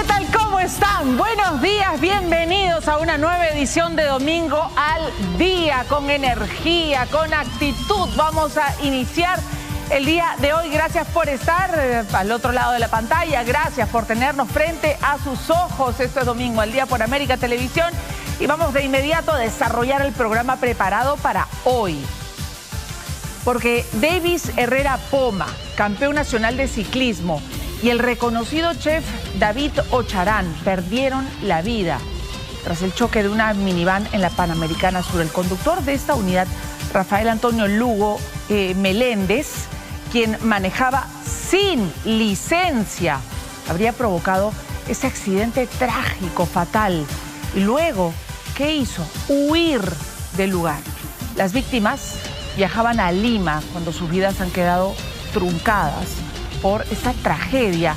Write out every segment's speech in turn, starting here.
¿Qué tal? ¿Cómo están? Buenos días, bienvenidos a una nueva edición de Domingo al Día, con energía, con actitud. Vamos a iniciar el día de hoy. Gracias por estar al otro lado de la pantalla, gracias por tenernos frente a sus ojos. Esto es Domingo al Día por América Televisión y vamos de inmediato a desarrollar el programa preparado para hoy. Porque Davis Herrera Poma, campeón nacional de ciclismo, y el reconocido chef David Ocharán perdieron la vida tras el choque de una minivan en la Panamericana Sur. El conductor de esta unidad, Rafael Antonio Lugo Meléndez, quien manejaba sin licencia, habría provocado ese accidente trágico, fatal. Y luego, ¿qué hizo? Huir del lugar. Las víctimas viajaban a Lima cuando sus vidas han quedado truncadas por esta tragedia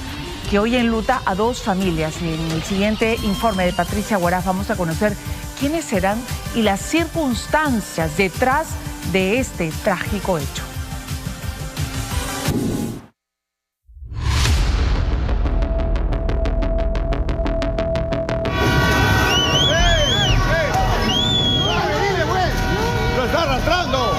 que hoy enluta a dos familias. En el siguiente informe de Patricia Huaraz vamos a conocer quiénes serán y las circunstancias detrás de este trágico hecho. ¡Lo está arrastrando!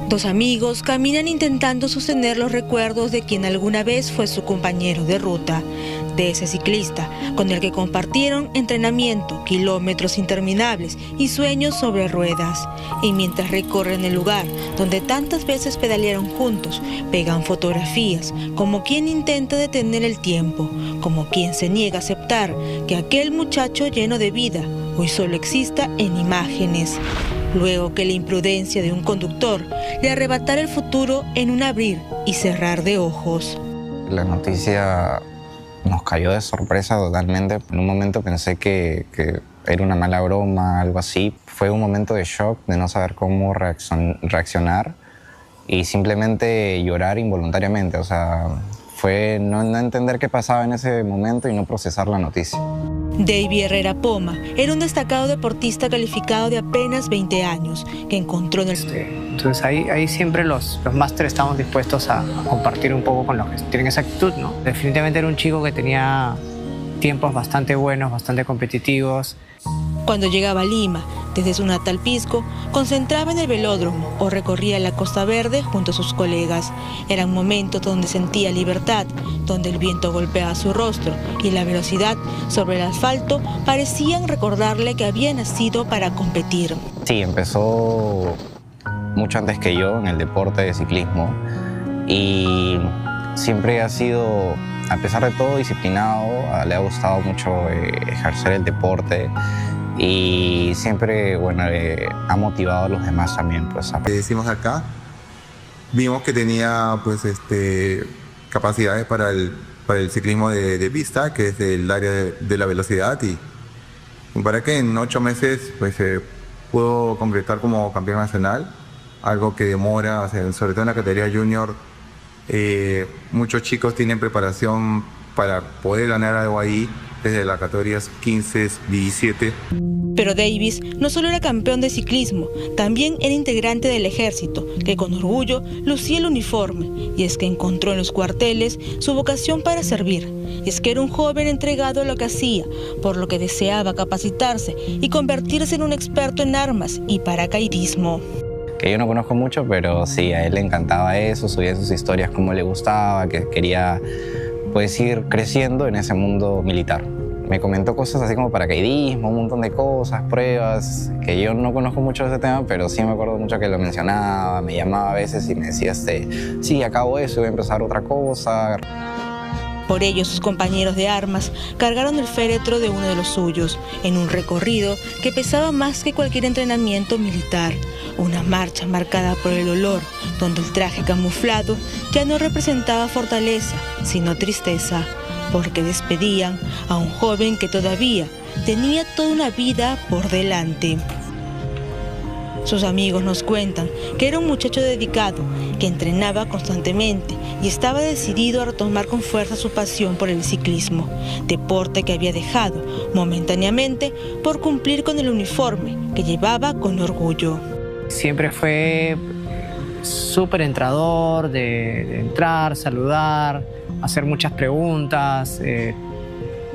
Dos amigos caminan intentando sostener los recuerdos de quien alguna vez fue su compañero de ruta, de ese ciclista con el que compartieron entrenamiento, kilómetros interminables y sueños sobre ruedas. Y mientras recorren el lugar donde tantas veces pedalearon juntos, pegan fotografías, como quien intenta detener el tiempo, como quien se niega a aceptar que aquel muchacho lleno de vida hoy solo exista en imágenes. Luego que la imprudencia de un conductor le arrebatara el futuro en un abrir y cerrar de ojos. La noticia nos cayó de sorpresa totalmente. En un momento pensé que era una mala broma, algo así. Fue un momento de shock, de no saber cómo reaccionar y simplemente llorar involuntariamente. O sea, fue no entender qué pasaba en ese momento y no procesar la noticia. Davis Herrera Poma era un destacado deportista calificado de apenas 20 años que encontró en el... Entonces ahí siempre los másteres estamos dispuestos a compartir un poco con los que tienen esa actitud, ¿no? Definitivamente era un chico que tenía tiempos bastante buenos, bastante competitivos. Cuando llegaba a Lima, desde su natal Pisco, concentraba en el velódromo o recorría la Costa Verde junto a sus colegas. Eran momentos donde sentía libertad, donde el viento golpeaba su rostro y la velocidad sobre el asfalto parecían recordarle que había nacido para competir. Sí, empezó mucho antes que yo en el deporte de ciclismo y siempre ha sido, a pesar de todo, disciplinado. Le ha gustado mucho ejercer el deporte y siempre, bueno, ha motivado a los demás también. Pues, Decimos acá, vimos que tenía pues, capacidades para el ciclismo de pista, que es el área de la velocidad, y para que en 8 meses pues, pudo concretar como campeón nacional, algo que demora, o sea, sobre todo en la categoría junior. Muchos chicos tienen preparación para poder ganar algo ahí desde las categorías 15, 17. Pero Davis no solo era campeón de ciclismo, también era integrante del ejército, que con orgullo lucía el uniforme. Y es que encontró en los cuarteles su vocación para servir. Es que era un joven entregado a lo que hacía, por lo que deseaba capacitarse y convertirse en un experto en armas y paracaidismo. Que yo no conozco mucho, pero sí, a él le encantaba eso, subía sus historias como le gustaba, que quería pues ir creciendo en ese mundo militar. Me comentó cosas así como paracaidismo, un montón de cosas, pruebas, que yo no conozco mucho de ese tema, pero sí me acuerdo mucho que lo mencionaba, me llamaba a veces y me decía, sí, acabo eso, voy a empezar otra cosa. Por ello, sus compañeros de armas cargaron el féretro de uno de los suyos, en un recorrido que pesaba más que cualquier entrenamiento militar. Una marcha marcada por el dolor, donde el traje camuflado ya no representaba fortaleza, sino tristeza, porque despedían a un joven que todavía tenía toda una vida por delante. Sus amigos nos cuentan que era un muchacho dedicado, que entrenaba constantemente y estaba decidido a retomar con fuerza su pasión por el ciclismo, deporte que había dejado momentáneamente por cumplir con el uniforme que llevaba con orgullo. Siempre fue súper entrador de entrar, saludar, hacer muchas preguntas,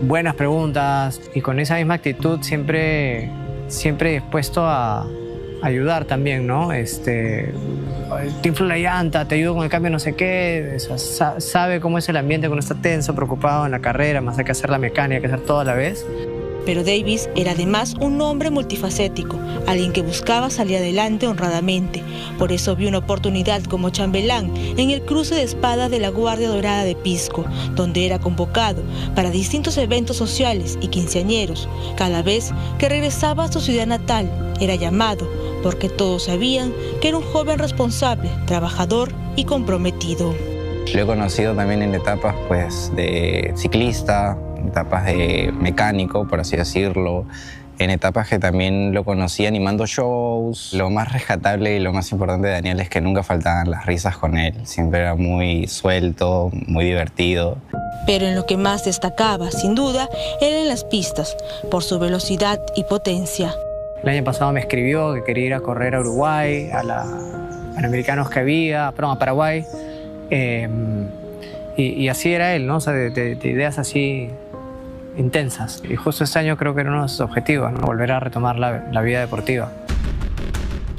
buenas preguntas, y con esa misma actitud siempre dispuesto a ayudar también, ¿no? Te inflo la llanta, te ayudo con el cambio no sé qué, o sea, sabe cómo es el ambiente cuando está tenso, preocupado en la carrera, más hay que hacer la mecánica, hay que hacer todo a la vez. Pero Davis era además un hombre multifacético, alguien que buscaba salir adelante honradamente. Por eso vio una oportunidad como chambelán en el cruce de espadas de la Guardia Dorada de Pisco, donde era convocado para distintos eventos sociales y quinceañeros. Cada vez que regresaba a su ciudad natal, era llamado, porque todos sabían que era un joven responsable, trabajador y comprometido. Lo he conocido también en etapas pues, de ciclista, etapas de mecánico, por así decirlo, en etapas que también lo conocí animando shows. Lo más rescatable y lo más importante de Daniel es que nunca faltaban las risas con él. Siempre era muy suelto, muy divertido. Pero en lo que más destacaba, sin duda, era en las pistas, por su velocidad y potencia. El año pasado me escribió que quería ir a correr a Uruguay, a Panamericanos que había, a Paraguay. Y así era él, ¿no? O sea, de ideas así intensas. Y justo este año creo que era uno de sus objetivos, ¿no? Volver a retomar la vida deportiva.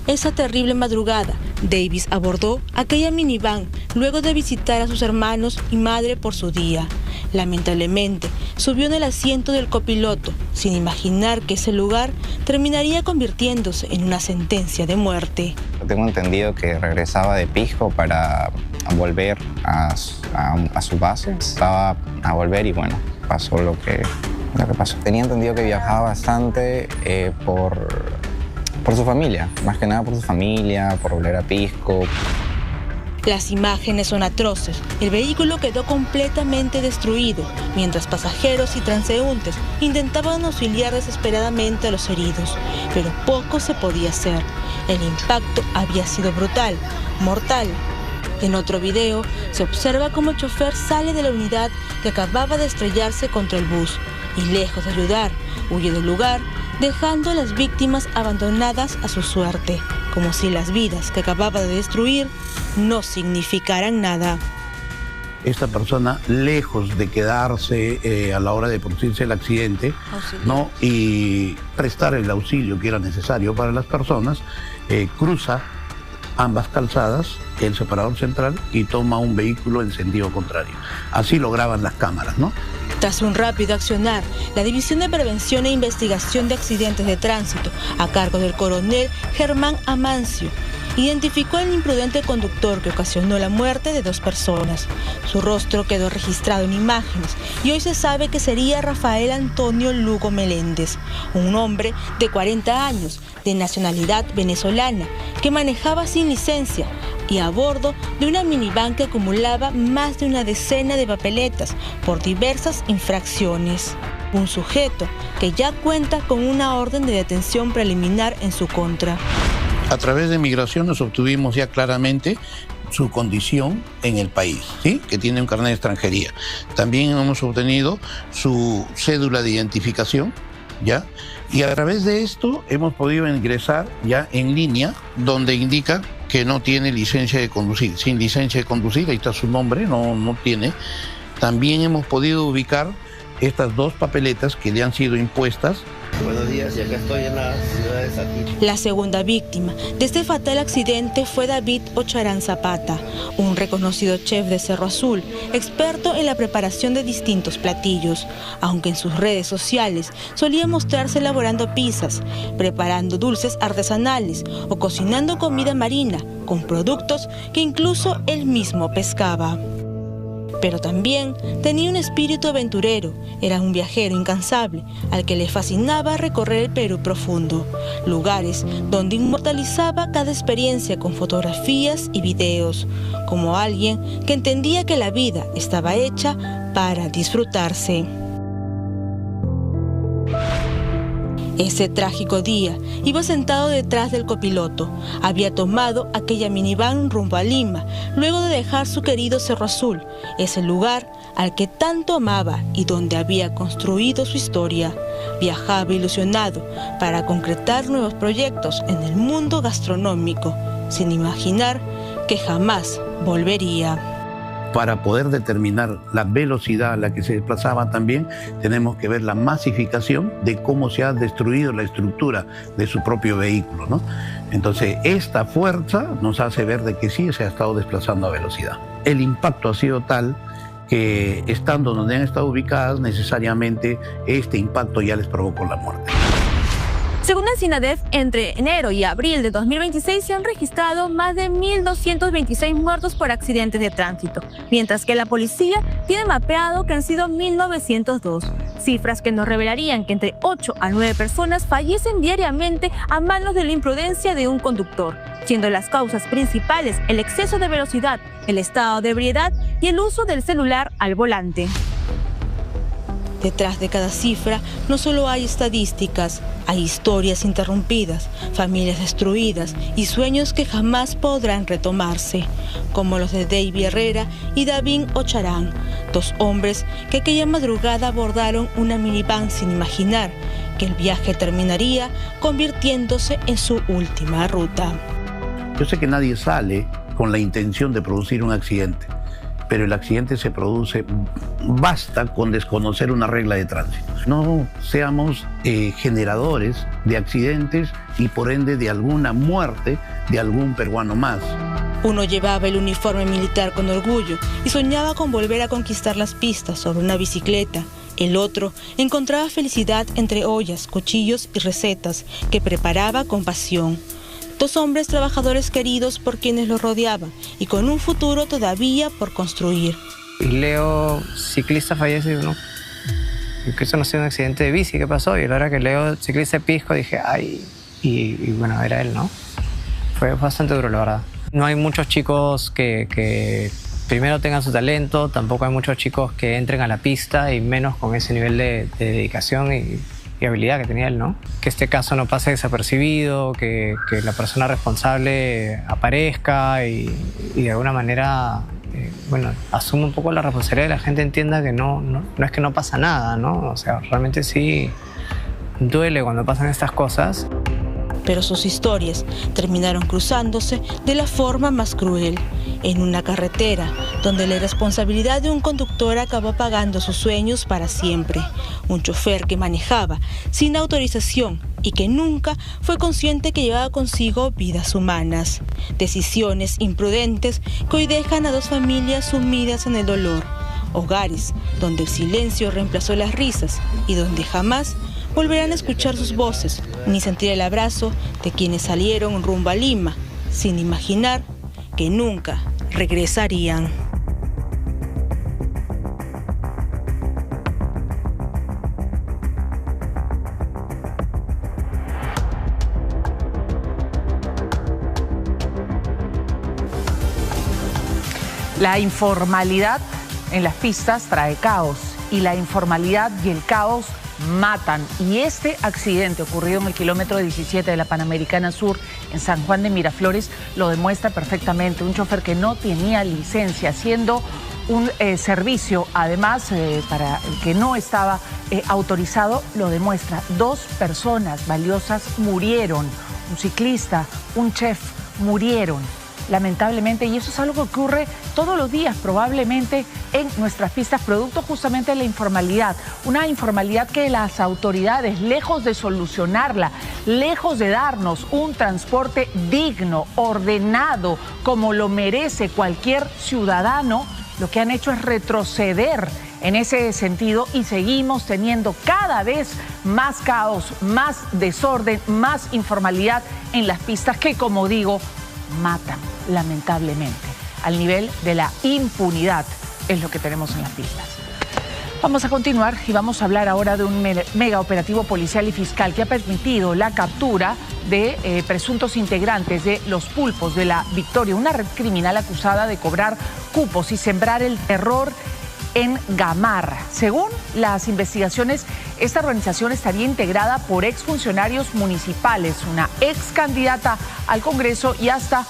Esa terrible madrugada, Davis abordó aquella minivan luego de visitar a sus hermanos y madre por su día. Lamentablemente, subió en el asiento del copiloto, sin imaginar que ese lugar terminaría convirtiéndose en una sentencia de muerte. Tengo entendido que regresaba de Pisco para volver a su base. Estaba a volver y bueno, pasó lo que pasó. Tenía entendido que viajaba bastante por su familia, más que nada por su familia, por volver a Pisco. Las imágenes son atroces. El vehículo quedó completamente destruido, mientras pasajeros y transeúntes intentaban auxiliar desesperadamente a los heridos. Pero poco se podía hacer. El impacto había sido brutal, mortal. En otro video, se observa cómo el chofer sale de la unidad que acababa de estrellarse contra el bus y, lejos de ayudar, huye del lugar, dejando a las víctimas abandonadas a su suerte, como si las vidas que acababa de destruir no significaran nada. Esta persona, lejos de quedarse a la hora de producirse el accidente, ¿no? Y prestar el auxilio que era necesario para las personas, cruza ambas calzadas, el separador central, y toma un vehículo en sentido contrario. Así lo graban las cámaras, ¿no? Tras un rápido accionar, la División de Prevención e Investigación de Accidentes de Tránsito, a cargo del coronel Germán Amancio, identificó al imprudente conductor que ocasionó la muerte de 2 personas. Su rostro quedó registrado en imágenes y hoy se sabe que sería Rafael Antonio Lugo Meléndez, un hombre de 40 años, de nacionalidad venezolana, que manejaba sin licencia y a bordo de una minivan que acumulaba más de una decena de papeletas por diversas infracciones. Un sujeto que ya cuenta con una orden de detención preliminar en su contra. A través de migraciones obtuvimos ya claramente su condición en el país, ¿sí? Que tiene un carnet de extranjería. También hemos obtenido su cédula de identificación, ¿ya? Y a través de esto hemos podido ingresar ya en línea, donde indica que no tiene licencia de conducir. Sin licencia de conducir, ahí está su nombre, no tiene. También hemos podido ubicar estas 2 papeletas que le han sido impuestas. Buenos días, y acá estoy en la ciudad de Saquito. La segunda víctima de este fatal accidente fue David Ocharán Zapata, un reconocido chef de Cerro Azul, experto en la preparación de distintos platillos, aunque en sus redes sociales solía mostrarse elaborando pizzas, preparando dulces artesanales o cocinando comida marina con productos que incluso él mismo pescaba. Pero también tenía un espíritu aventurero, era un viajero incansable, al que le fascinaba recorrer el Perú profundo, lugares donde inmortalizaba cada experiencia con fotografías y videos, como alguien que entendía que la vida estaba hecha para disfrutarse. Ese trágico día iba sentado detrás del copiloto. Había tomado aquella minivan rumbo a Lima, luego de dejar su querido Cerro Azul, ese lugar al que tanto amaba y donde había construido su historia. Viajaba ilusionado para concretar nuevos proyectos en el mundo gastronómico, sin imaginar que jamás volvería. Para poder determinar la velocidad a la que se desplazaba también, tenemos que ver la masificación de cómo se ha destruido la estructura de su propio vehículo, ¿no? Entonces, esta fuerza nos hace ver de que sí se ha estado desplazando a velocidad. El impacto ha sido tal que, estando donde han estado ubicadas, necesariamente este impacto ya les provocó la muerte. Según el SINADEF, entre enero y abril de 2026 se han registrado más de 1.226 muertos por accidentes de tránsito, mientras que la policía tiene mapeado que han sido 1.902, cifras que nos revelarían que entre 8 a 9 personas fallecen diariamente a manos de la imprudencia de un conductor, siendo las causas principales el exceso de velocidad, el estado de ebriedad y el uso del celular al volante. Detrás de cada cifra no solo hay estadísticas, hay historias interrumpidas, familias destruidas y sueños que jamás podrán retomarse, como los de David Herrera y David Ocharán, dos hombres que aquella madrugada abordaron una minivan sin imaginar que el viaje terminaría convirtiéndose en su última ruta. Yo sé que nadie sale con la intención de producir un accidente, pero el accidente se produce, basta con desconocer una regla de tránsito. No seamos generadores de accidentes y por ende de alguna muerte de algún peruano más. Uno llevaba el uniforme militar con orgullo y soñaba con volver a conquistar las pistas sobre una bicicleta. El otro encontraba felicidad entre ollas, cuchillos y recetas que preparaba con pasión. Dos hombres trabajadores queridos por quienes los rodeaban y con un futuro todavía por construir. Y Leo, ciclista, fallece, ¿no? Que eso no ha sido un accidente de bici, ¿qué pasó? Y a la hora que Leo, ciclista de pisco, dije, ay, y bueno, era él, ¿no? Fue bastante duro, la verdad. No hay muchos chicos que primero tengan su talento, tampoco hay muchos chicos que entren a la pista y menos con ese nivel de dedicación y habilidad que tenía él, ¿no? Que este caso no pase desapercibido, que la persona responsable aparezca y de alguna manera, bueno, asuma un poco la responsabilidad y la gente entienda que no es que no pasa nada, ¿no? O sea, realmente sí duele cuando pasan estas cosas. Pero sus historias terminaron cruzándose de la forma más cruel, en una carretera donde la irresponsabilidad de un conductor acabó pagando sus sueños para siempre. Un chofer que manejaba sin autorización y que nunca fue consciente que llevaba consigo vidas humanas. Decisiones imprudentes que hoy dejan a dos familias sumidas en el dolor. Hogares donde el silencio reemplazó las risas y donde jamás volverán a escuchar sus voces, ni sentir el abrazo de quienes salieron rumbo a Lima, sin imaginar que nunca regresarían. La informalidad en las pistas trae caos y la informalidad y el caos matan. Y este accidente ocurrido en el kilómetro 17 de la Panamericana Sur en San Juan de Miraflores lo demuestra perfectamente. Un chofer que no tenía licencia, haciendo un servicio además para el que no estaba autorizado, lo demuestra. 2 personas valiosas murieron, un ciclista, un chef, murieron lamentablemente, y eso es algo que ocurre todos los días probablemente en nuestras pistas, producto justamente de la informalidad, una informalidad que las autoridades, lejos de solucionarla, lejos de darnos un transporte digno, ordenado, como lo merece cualquier ciudadano, lo que han hecho es retroceder en ese sentido y seguimos teniendo cada vez más caos, más desorden, más informalidad en las pistas que, como digo, matan lamentablemente. Al nivel de la impunidad es lo que tenemos en las pistas. Vamos a continuar y vamos a hablar ahora de un mega operativo policial y fiscal que ha permitido la captura de presuntos integrantes de Los Pulpos de la Victoria, una red criminal acusada de cobrar cupos y sembrar el terror en Gamarra. Según las investigaciones, Esta organización estaría integrada por exfuncionarios municipales, una ex candidata al Congreso y hasta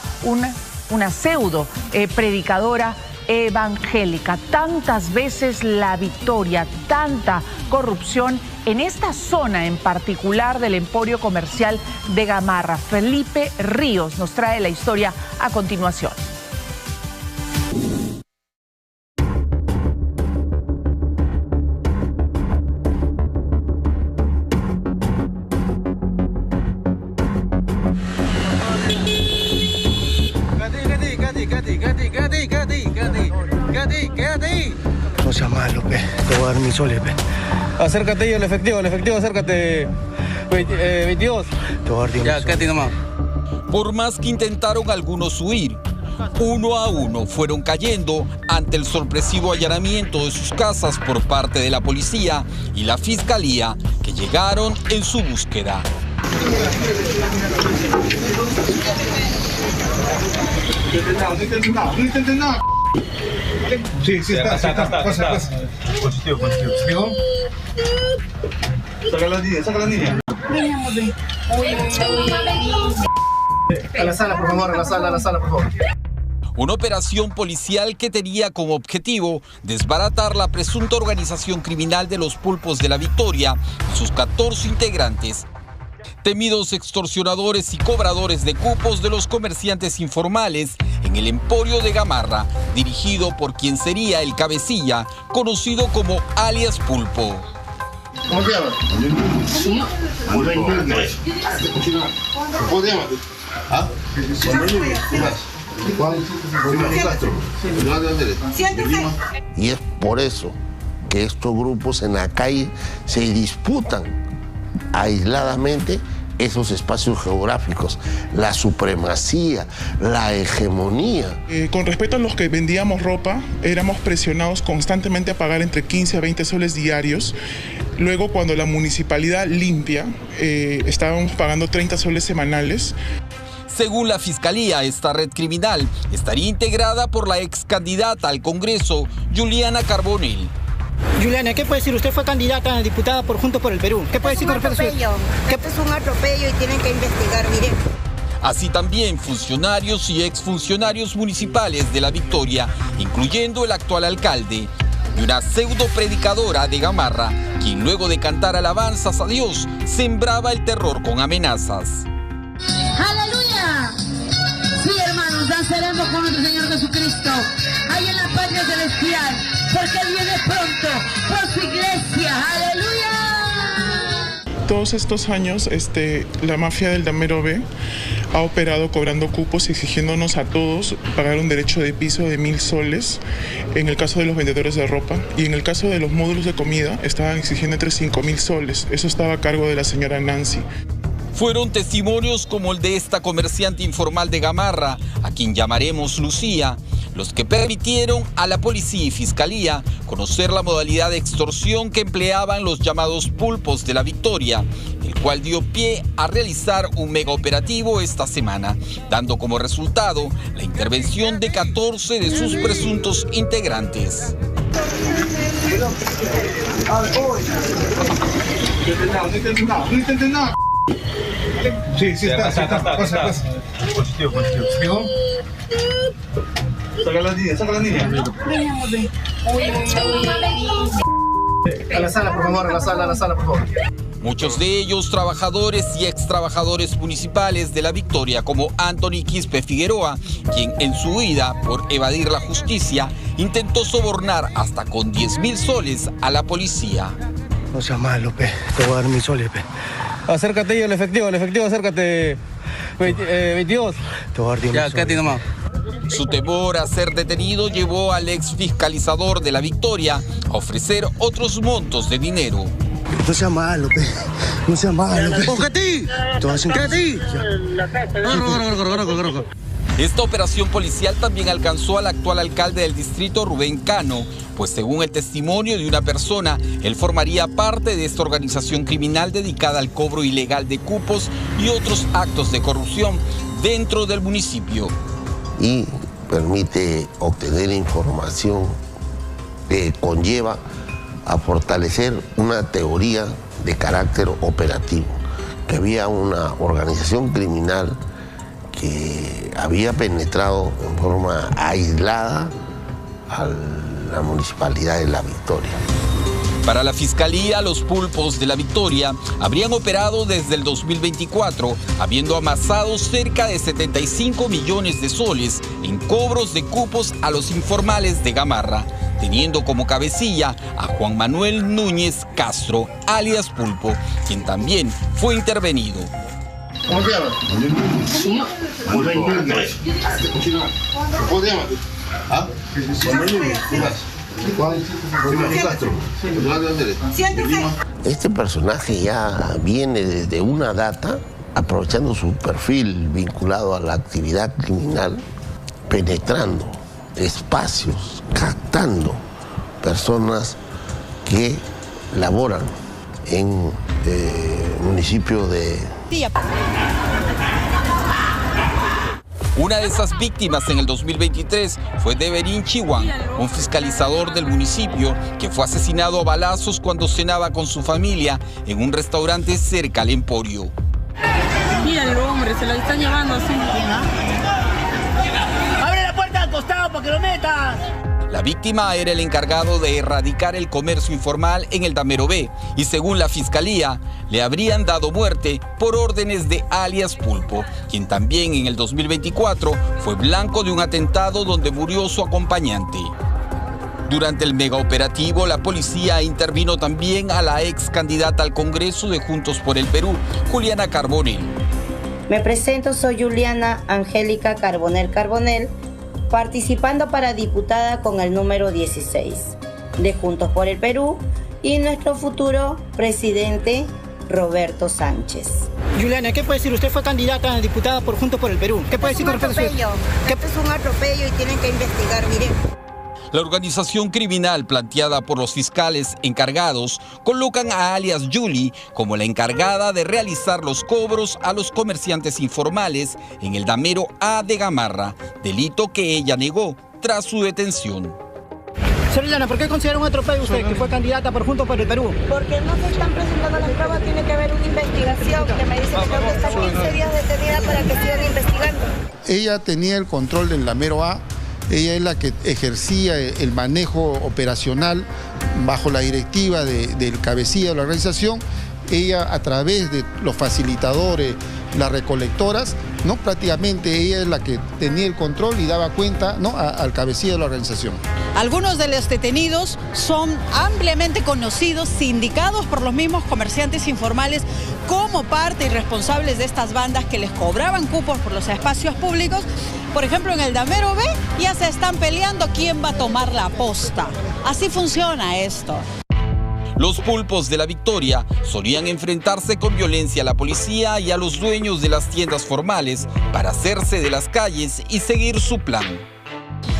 una pseudo predicadora evangélica. Tantas veces la victoria, tanta corrupción en esta zona en particular del emporio comercial de Gamarra. Felipe Ríos nos trae la historia a continuación. No seas malo, pe. Te voy a dar mis soles, pe. Acércate al efectivo, acércate. 22. Te voy a dar 10 Ya, quédate nomás. Por más que intentaron algunos huir, uno a uno fueron cayendo ante el sorpresivo allanamiento de sus casas por parte de la policía y la fiscalía, que llegaron en su búsqueda. No intenten nada. Sí, está. Pasa. Positivo. Saca la niña. A la sala, por favor, por favor. Una operación policial que tenía como objetivo desbaratar la presunta organización criminal de los Pulpos de la Victoria y sus 14 integrantes. Temidos extorsionadores y cobradores de cupos de los comerciantes informales en el emporio de Gamarra, dirigido por quien sería el cabecilla, conocido como alias Pulpo. ¿Cómo te llamas? ¿Cómo te llamas? ¿Ah? Y es por eso que estos grupos en la calle se disputan aisladamente esos espacios geográficos, la supremacía, la hegemonía. Con respecto a los que vendíamos ropa, éramos presionados constantemente a pagar entre 15 a 20 soles diarios. Luego, cuando la municipalidad limpia, estábamos pagando 30 soles semanales. Según la Fiscalía, esta red criminal estaría integrada por la ex candidata al Congreso, Juliana Carbonell. Juliana, ¿qué puede decir? Usted fue candidata a diputada por Juntos por el Perú. ¿Qué puede decir con respecto a eso? Esto es un atropello y tienen que investigar, miren. Así también funcionarios y exfuncionarios municipales de la Victoria, incluyendo el actual alcalde, y una pseudo predicadora de Gamarra, quien luego de cantar alabanzas a Dios, sembraba el terror con amenazas. ¡Aleluya! Sí, hermanos, danzaremos con nuestro Señor Jesucristo, ahí en la patria celestial, porque Él viene pronto por su iglesia. ¡Aleluya! Todos estos años, la mafia del Damero B ha operado cobrando cupos y exigiéndonos a todos pagar un derecho de piso de 1.000 soles en el caso de los vendedores de ropa, y en el caso de los módulos de comida estaban exigiendo entre 5.000 soles. Eso estaba a cargo de la señora Nancy. Fueron testimonios como el de esta comerciante informal de Gamarra, a quien llamaremos Lucía, los que permitieron a la policía y fiscalía conocer la modalidad de extorsión que empleaban los llamados Pulpos de la Victoria, el cual dio pie a realizar un megaoperativo esta semana, dando como resultado la intervención de 14 de sus presuntos integrantes. No intenten nada. Sí, está. Pasa. Positivo. Saca la niña. A la sala, por favor. Muchos de ellos trabajadores y ex trabajadores municipales de la Victoria, como Anthony Quispe Figueroa, quien en su huida por evadir la justicia intentó sobornar hasta con 10.000 soles a la policía. No seas malo, pe. Te voy a dar mis soles, pe. Acércate al efectivo, acércate. 22. Te voy a dar 10 Ya, quédate nomás. Su temor a ser detenido llevó al ex fiscalizador de la Victoria a ofrecer otros montos de dinero. No seas malo, pe. No seas malo, pe. ¡Ojeti! Esta operación policial también alcanzó al actual alcalde del distrito, Rubén Cano, pues según el testimonio de una persona, él formaría parte de esta organización criminal dedicada al cobro ilegal de cupos y otros actos de corrupción dentro del municipio. Y permite obtener información que conlleva a fortalecer una teoría de carácter operativo, que había una organización criminal que había penetrado en forma aislada a la municipalidad de La Victoria. Para la Fiscalía, los pulpos de La Victoria habrían operado desde el 2024, habiendo amasado cerca de 75 millones de soles en cobros de cupos a los informales de Gamarra, teniendo como cabecilla a Juan Manuel Núñez Castro, alias Pulpo, quien también fue intervenido. ¿Cómo se llama? ¿Cómo se llama? ¿Ah? Este personaje ya viene desde una data, aprovechando su perfil vinculado a la actividad criminal, penetrando espacios, captando personas que laboran en municipio de... Una de esas víctimas en el 2023 fue Deverín Chihuán, un fiscalizador del municipio que fue asesinado a balazos cuando cenaba con su familia en un restaurante cerca al Emporio. Míralo, hombre, se lo están llevando así. ¡Abre la puerta al costado para que lo metas! La víctima era el encargado de erradicar el comercio informal en el Damero B y según la Fiscalía le habrían dado muerte por órdenes de alias Pulpo, quien también en el 2024 fue blanco de un atentado donde murió su acompañante. Durante el megaoperativo, la policía intervino también a la ex candidata al Congreso de Juntos por el Perú, Juliana Carbonell. Me presento, soy Juliana Angélica Carbonell, participando para diputada con el número 16 de Juntos por el Perú y nuestro futuro presidente Roberto Sánchez. Juliana, ¿qué puede decir? Usted fue candidata a diputada por Juntos por el Perú. ¿Qué puede decir con respecto a eso? Esto es un atropello y tienen que investigar, miren. La organización criminal planteada por los fiscales encargados colocan a alias Julie como la encargada de realizar los cobros a los comerciantes informales en el Damero A de Gamarra, delito que ella negó tras su detención. Juliana, ¿por qué considera un atropello usted que fue candidata por Juntos por el Perú? Porque no se están presentando las pruebas, tiene que haber una investigación que me dice que tengo que estar 15 días detenida para que sigan investigando. Ella tenía el control del Damero A. Ella es la que ejercía el manejo operacional bajo la directiva del cabecilla de la organización. Ella, a través de los facilitadores, las recolectoras, ¿no? Prácticamente ella es la que tenía el control y daba cuenta, ¿no? al cabecilla de la organización. Algunos de los detenidos son ampliamente conocidos, sindicados por los mismos comerciantes informales como parte y responsables de estas bandas que les cobraban cupos por los espacios públicos. Por ejemplo, en el Damero B ya se están peleando quién va a tomar la posta. Así funciona esto. Los pulpos de La Victoria solían enfrentarse con violencia a la policía y a los dueños de las tiendas formales para hacerse de las calles y seguir su plan.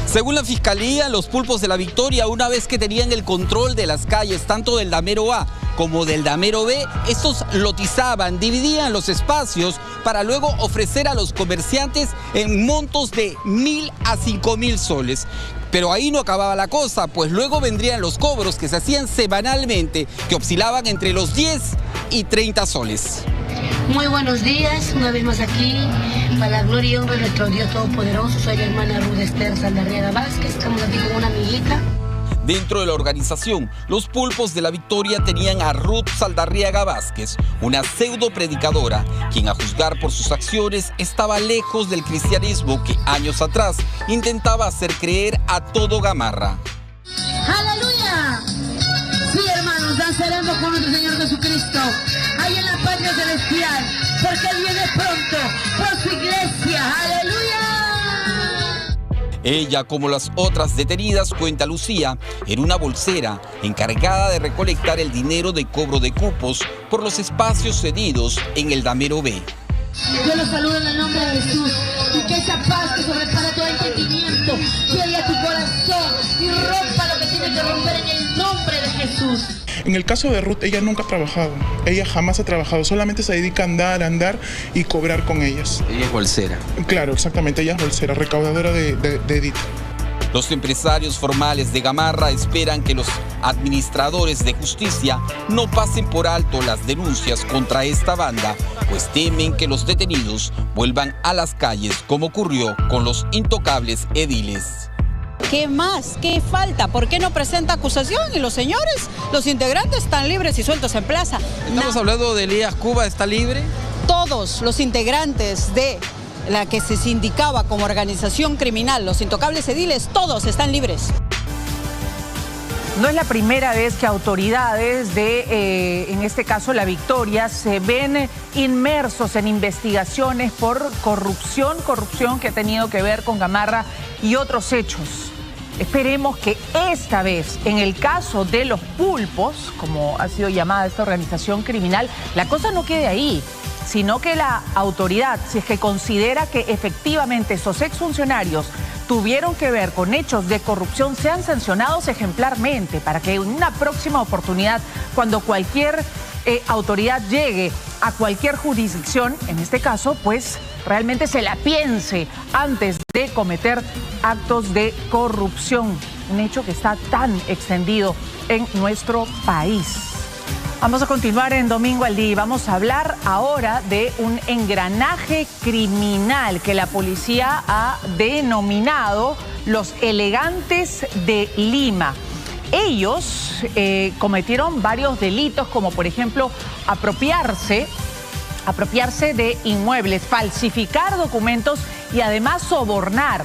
Según la Fiscalía, los pulpos de La Victoria, una vez que tenían el control de las calles tanto del Damero A como del Damero B, estos lotizaban, dividían los espacios para luego ofrecer a los comerciantes en montos de 1.000 a 5.000 soles. Pero ahí no acababa la cosa, pues luego vendrían los cobros que se hacían semanalmente, que oscilaban entre los 10 y 30 soles. Muy buenos días, una vez más aquí, para la gloria y honra de nuestro Dios Todopoderoso. Soy la hermana Ruth Esther Saldarriaga Vázquez, estamos aquí con una amiguita. Dentro de la organización, los pulpos de La Victoria tenían a Ruth Saldarriaga Vázquez, una pseudo predicadora, quien a juzgar por sus acciones estaba lejos del cristianismo que años atrás intentaba hacer creer a todo Gamarra. ¡Aleluya! Sí, hermanos, danzaremos con nuestro Señor Jesucristo, ahí en la patria celestial, porque Él viene pronto por su iglesia. ¡Aleluya! Ella, como las otras detenidas, cuenta Lucía, era una bolsera encargada de recolectar el dinero de cobro de cupos por los espacios cedidos en el Damero B. Yo los saludo en el nombre de Jesús y que esa paz que sobrepasa todo entendimiento llegue a tu corazón y rompa lo que tiene que romper en el nombre de Jesús. En el caso de Ruth, ella nunca ha trabajado, ella jamás ha trabajado, solamente se dedica a andar y cobrar con ellas. Ella es bolsera. Claro, exactamente, ella es bolsera, recaudadora de Edith. Los empresarios formales de Gamarra esperan que los administradores de justicia no pasen por alto las denuncias contra esta banda, pues temen que los detenidos vuelvan a las calles como ocurrió con los intocables ediles. ¿Qué más? ¿Qué falta? ¿Por qué no presenta acusación? Y los señores, los integrantes están libres y sueltos en plaza. Estamos hablando de Elías Cuba, ¿está libre? Todos los integrantes de la que se sindicaba como organización criminal, los intocables ediles, todos están libres. No es la primera vez que autoridades de, en este caso La Victoria, se ven inmersos en investigaciones por corrupción que ha tenido que ver con Gamarra y otros hechos. Esperemos que esta vez, en el caso de los pulpos, como ha sido llamada esta organización criminal, la cosa no quede ahí, sino que la autoridad, si es que considera que efectivamente esos exfuncionarios tuvieron que ver con hechos de corrupción, sean sancionados ejemplarmente, para que en una próxima oportunidad, cuando cualquier autoridad llegue a cualquier jurisdicción, en este caso, pues realmente se la piense antes de cometer actos de corrupción, un hecho que está tan extendido en nuestro país. Vamos a continuar en Domingo al Día y vamos a hablar ahora de un engranaje criminal que la policía ha denominado los Elegantes de Lima. Ellos cometieron varios delitos, como por ejemplo apropiarse de inmuebles, falsificar documentos y además sobornar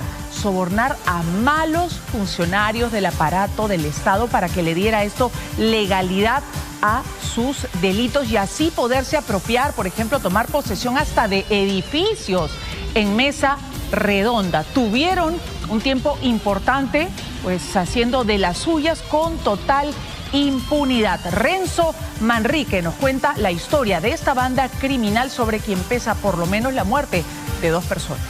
a malos funcionarios del aparato del Estado para que le diera esto legalidad a sus delitos y así poderse apropiar, por ejemplo, tomar posesión hasta de edificios en mesa redonda. Tuvieron un tiempo importante, pues haciendo de las suyas con total impunidad. Renzo Manrique nos cuenta la historia de esta banda criminal sobre quien pesa por lo menos la muerte de 2 personas.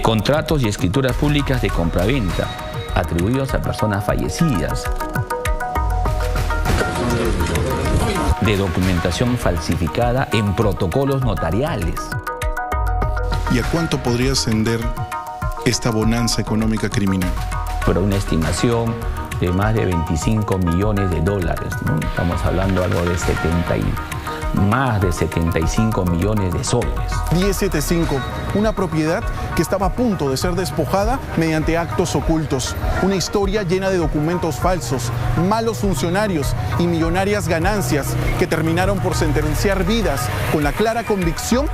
Contratos y escrituras públicas de compraventa atribuidos a personas fallecidas, de documentación falsificada en protocolos notariales. ¿Y a cuánto podría ascender esta bonanza económica criminal? Por una estimación de más de 25 millones de dólares, ¿no? Estamos hablando algo de más de 75 millones de soles. 1075, una propiedad que estaba a punto de ser despojada mediante actos ocultos. Una historia llena de documentos falsos, malos funcionarios y millonarias ganancias que terminaron por sentenciar vidas con la clara convicción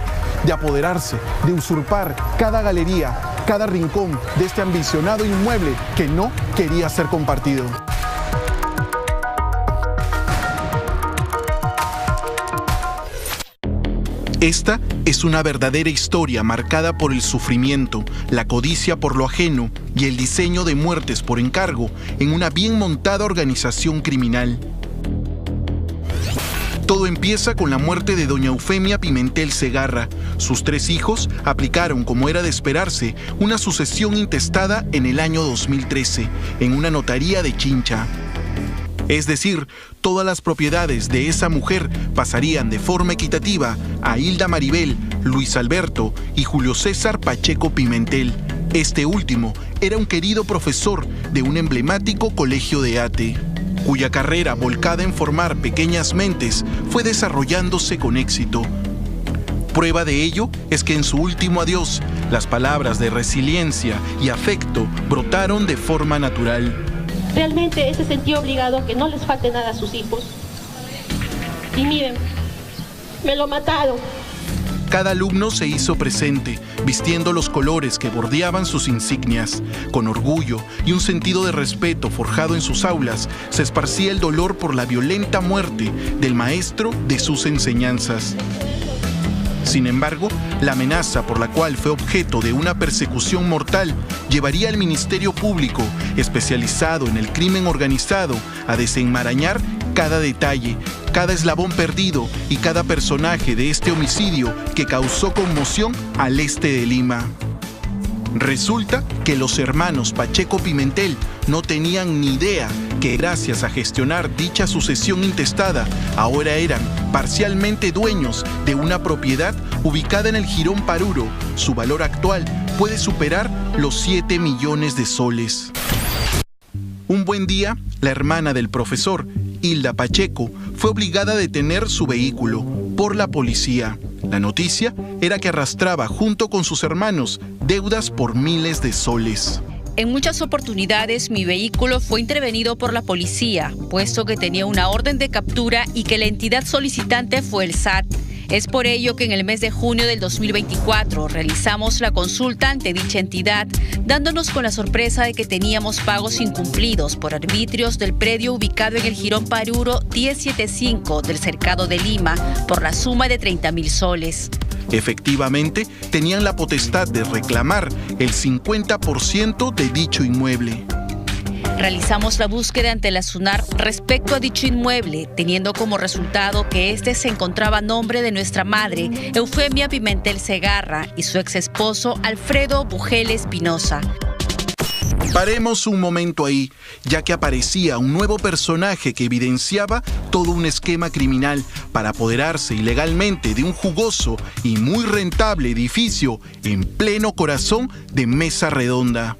de apoderarse, de usurpar cada galería, cada rincón de este ambicionado inmueble que no quería ser compartido. Esta es una verdadera historia marcada por el sufrimiento, la codicia por lo ajeno y el diseño de muertes por encargo en una bien montada organización criminal. Todo empieza con la muerte de doña Eufemia Pimentel Segarra. Sus 3 hijos aplicaron, como era de esperarse, una sucesión intestada en el año 2013 en una notaría de Chincha. Es decir, todas las propiedades de esa mujer pasarían de forma equitativa a Hilda Maribel, Luis Alberto y Julio César Pacheco Pimentel. Este último era un querido profesor de un emblemático colegio de Ate, cuya carrera volcada en formar pequeñas mentes fue desarrollándose con éxito. Prueba de ello es que en su último adiós, las palabras de resiliencia y afecto brotaron de forma natural. Realmente se sintió obligado a que no les falte nada a sus hijos. Y miren, me lo mataron. Cada alumno se hizo presente, vistiendo los colores que bordeaban sus insignias. Con orgullo y un sentido de respeto forjado en sus aulas, se esparcía el dolor por la violenta muerte del maestro de sus enseñanzas. Sin embargo, la amenaza por la cual fue objeto de una persecución mortal llevaría al Ministerio Público, especializado en el crimen organizado, a desenmarañar cada detalle, cada eslabón perdido y cada personaje de este homicidio que causó conmoción al este de Lima. Resulta que los hermanos Pacheco Pimentel no tenían ni idea que gracias a gestionar dicha sucesión intestada, ahora eran parcialmente dueños de una propiedad ubicada en el Jirón Paruro. Su valor actual puede superar los 7 millones de soles. Un buen día, la hermana del profesor, Hilda Pacheco, fue obligada a detener su vehículo por la policía. La noticia era que arrastraba junto con sus hermanos deudas por miles de soles. En muchas oportunidades mi vehículo fue intervenido por la policía, puesto que tenía una orden de captura y que la entidad solicitante fue el SAT. Es por ello que en el mes de junio del 2024 realizamos la consulta ante dicha entidad, dándonos con la sorpresa de que teníamos pagos incumplidos por arbitrios del predio ubicado en el Jirón Paruro 1075 del Cercado de Lima por la suma de 30.000 soles. Efectivamente, tenían la potestad de reclamar el 50% de dicho inmueble. Realizamos la búsqueda ante la SUNAR respecto a dicho inmueble, teniendo como resultado que este se encontraba a nombre de nuestra madre, Eufemia Pimentel Segarra, y su ex esposo, Alfredo Bugel Espinosa. Paremos un momento ahí, ya que aparecía un nuevo personaje que evidenciaba todo un esquema criminal para apoderarse ilegalmente de un jugoso y muy rentable edificio en pleno corazón de Mesa Redonda.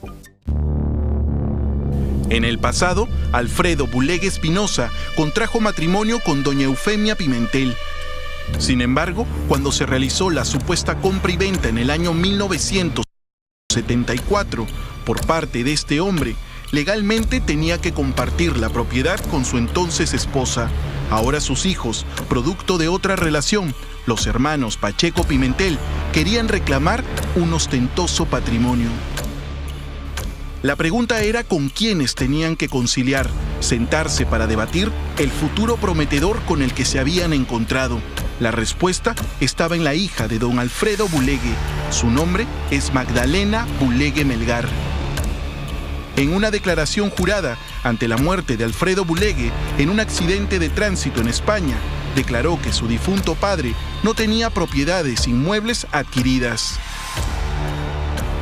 En el pasado, Alfredo Bulegue Espinosa contrajo matrimonio con doña Eufemia Pimentel. Sin embargo, cuando se realizó la supuesta compra y venta en el año 1974 por parte de este hombre, legalmente tenía que compartir la propiedad con su entonces esposa. Ahora sus hijos, producto de otra relación, los hermanos Pacheco Pimentel, querían reclamar un ostentoso patrimonio. La pregunta era con quiénes tenían que conciliar, sentarse para debatir el futuro prometedor con el que se habían encontrado. La respuesta estaba en la hija de don Alfredo Bulegue. Su nombre es Magdalena Bulegue Melgar. En una declaración jurada ante la muerte de Alfredo Bulegue en un accidente de tránsito en España, declaró que su difunto padre no tenía propiedades inmuebles adquiridas.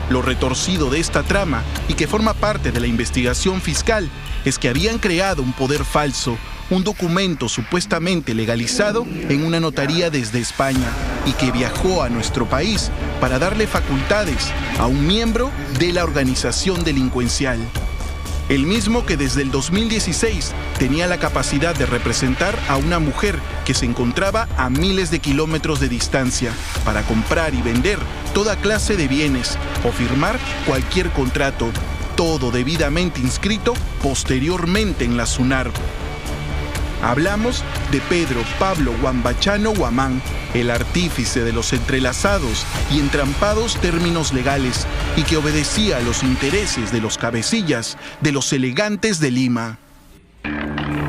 Lo retorcido de esta trama, y que forma parte de la investigación fiscal, es que habían creado un poder falso, un documento supuestamente legalizado en una notaría desde España y que viajó a nuestro país para darle facultades a un miembro de la organización delincuencial. El mismo que desde el 2016 tenía la capacidad de representar a una mujer que se encontraba a miles de kilómetros de distancia para comprar y vender toda clase de bienes o firmar cualquier contrato, todo debidamente inscrito posteriormente en la SUNAR. Hablamos de Pedro Pablo Guambachano Guamán, el artífice de los entrelazados y entrampados términos legales y que obedecía a los intereses de los cabecillas de los elegantes de Lima.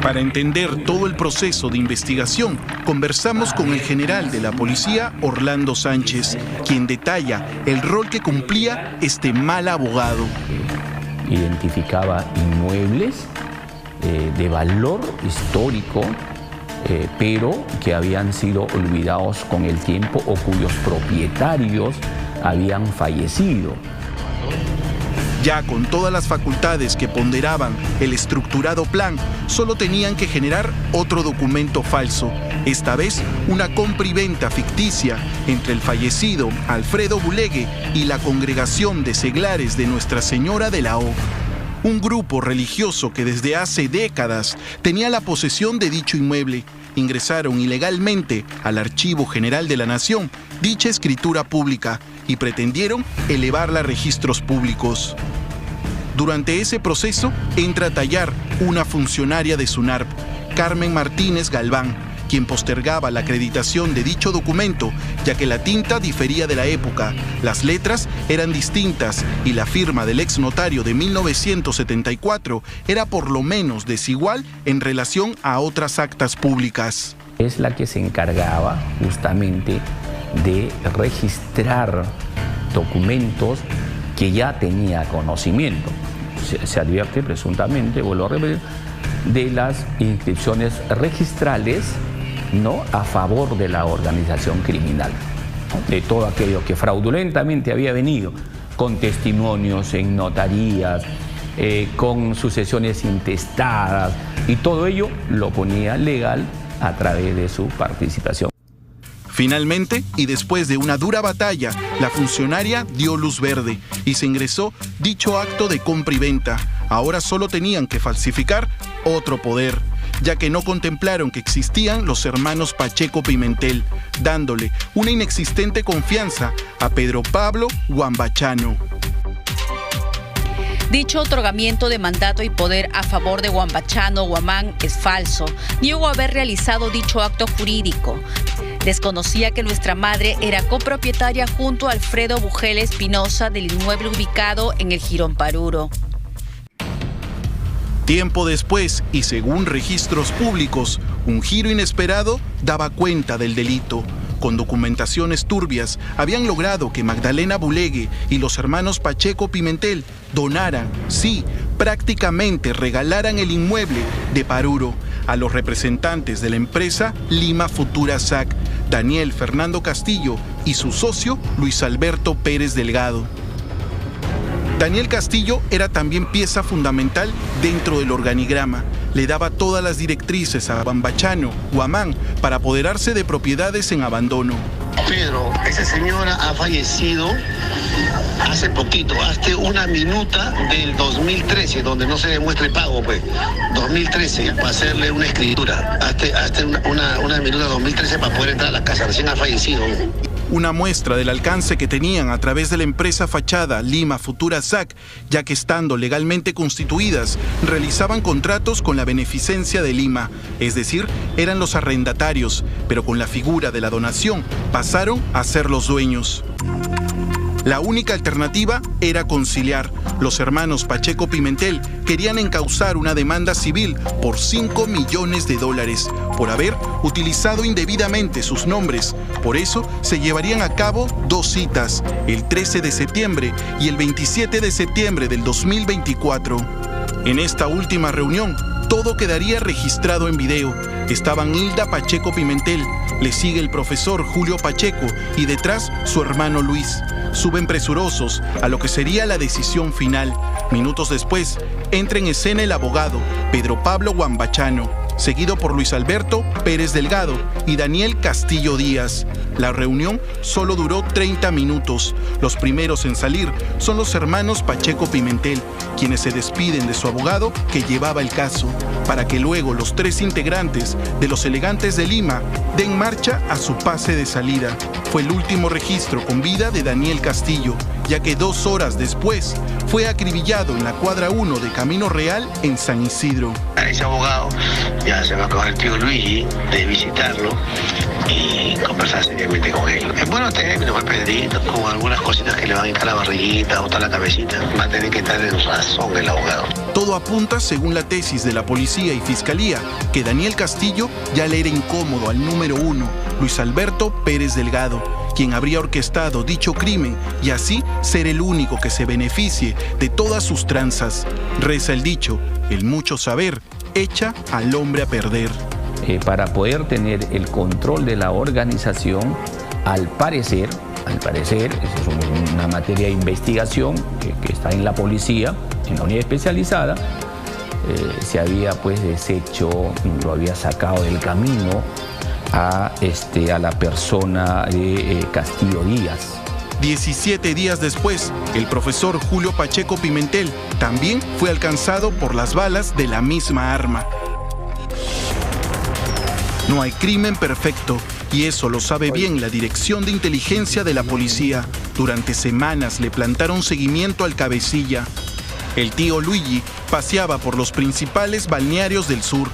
Para entender todo el proceso de investigación, conversamos con el general de la policía, Orlando Sánchez, quien detalla el rol que cumplía este mal abogado. Identificaba inmuebles de valor histórico, pero que habían sido olvidados con el tiempo o cuyos propietarios habían fallecido. Ya con todas las facultades que ponderaban el estructurado plan, solo tenían que generar otro documento falso, esta vez una compra y venta ficticia entre el fallecido Alfredo Bulegue y la congregación de seglares de Nuestra Señora de la O, un grupo religioso que desde hace décadas tenía la posesión de dicho inmueble. Ingresaron ilegalmente al Archivo General de la Nación dicha escritura pública y pretendieron elevarla a registros públicos. Durante ese proceso entra a tallar una funcionaria de SUNARP, Carmen Martínez Galván, quien postergaba la acreditación de dicho documento, ya que la tinta difería de la época, las letras eran distintas y la firma del ex notario de 1974 era por lo menos desigual en relación a otras actas públicas. Es la que se encargaba justamente de registrar documentos que ya tenía conocimiento. Se advierte presuntamente, vuelvo a repetir, de las inscripciones registrales, ¿no?, a favor de la organización criminal, de todo aquello que fraudulentamente había venido con testimonios en notarías, con sucesiones intestadas, y todo ello lo ponía legal a través de su participación. Finalmente, y después de una dura batalla, la funcionaria dio luz verde y se ingresó dicho acto de compra y venta. Ahora solo tenían que falsificar otro poder, ya que no contemplaron que existían los hermanos Pacheco Pimentel, dándole una inexistente confianza a Pedro Pablo Huambachano. Dicho otorgamiento de mandato y poder a favor de Huambachano Huamán es falso. Niego haber realizado dicho acto jurídico. Desconocía que nuestra madre era copropietaria junto a Alfredo Bugel Espinosa del inmueble ubicado en el Jirón Paruro. Tiempo después, y según registros públicos, un giro inesperado daba cuenta del delito. Con documentaciones turbias, habían logrado que Magdalena Bulegue y los hermanos Pacheco Pimentel donaran, sí, prácticamente regalaran el inmueble de Paruro a los representantes de la empresa Lima Futura SAC, Daniel Fernando Castillo y su socio Luis Alberto Pérez Delgado. Daniel Castillo era también pieza fundamental dentro del organigrama. Le daba todas las directrices a Huambachano Huamán para apoderarse de propiedades en abandono. Pedro, esa señora ha fallecido hace poquito, hace una minuta del 2013, donde no se demuestra el pago, pues. 2013, para hacerle una escritura. Hasta una minuta 2013 para poder entrar a la casa, recién ha fallecido. Una muestra del alcance que tenían a través de la empresa fachada Lima Futura SAC, ya que estando legalmente constituidas, realizaban contratos con la beneficencia de Lima, es decir, eran los arrendatarios, pero con la figura de la donación pasaron a ser los dueños. La única alternativa era conciliar. Los hermanos Pacheco Pimentel querían encauzar una demanda civil por $5 millones por haber utilizado indebidamente sus nombres. Por eso se llevarían a cabo dos citas, el 13 de septiembre y el 27 de septiembre del 2024. En esta última reunión, todo quedaría registrado en video. Estaban Hilda Pacheco Pimentel, le sigue el profesor Julio Pacheco y detrás su hermano Luis. Suben presurosos a lo que sería la decisión final. Minutos después, entra en escena el abogado Pedro Pablo Huambachano, seguido por Luis Alberto Pérez Delgado y Daniel Castillo Díaz. La reunión solo duró 30 minutos. Los primeros en salir son los hermanos Pacheco Pimentel, quienes se despiden de su abogado que llevaba el caso, para que luego los tres integrantes de los Elegantes de Lima den marcha a su pase de salida. Fue el último registro con vida de Daniel Castillo, ya que 2 horas después fue acribillado en la cuadra 1 de Camino Real en San Isidro. Ese abogado ya se va con el tío Luigi de visitarlo y conversar seriamente con él. En buenos términos, Pedrito, con algunas cositas que le van a hincar la barriguita, botar la cabecita. Va a tener que estar en razón el abogado. Todo apunta, según la tesis de la policía y fiscalía, que Daniel Castillo ya le era incómodo al número 1, Luis Alberto Pérez Delgado, quien habría orquestado dicho crimen y así ser el único que se beneficie de todas sus tranzas. Reza el dicho, el mucho saber echa al hombre a perder. Para poder tener el control de la organización, al parecer, esa es una materia de investigación que está en la policía, en la unidad especializada, se había pues deshecho, lo había sacado del camino a la persona de Castillo Díaz. 17 días después, el profesor Julio Pacheco Pimentel también fue alcanzado por las balas de la misma arma. No hay crimen perfecto, y eso lo sabe bien la Dirección de Inteligencia de la Policía. Durante semanas le plantaron seguimiento al cabecilla. El tío Luigi paseaba por los principales balnearios del sur.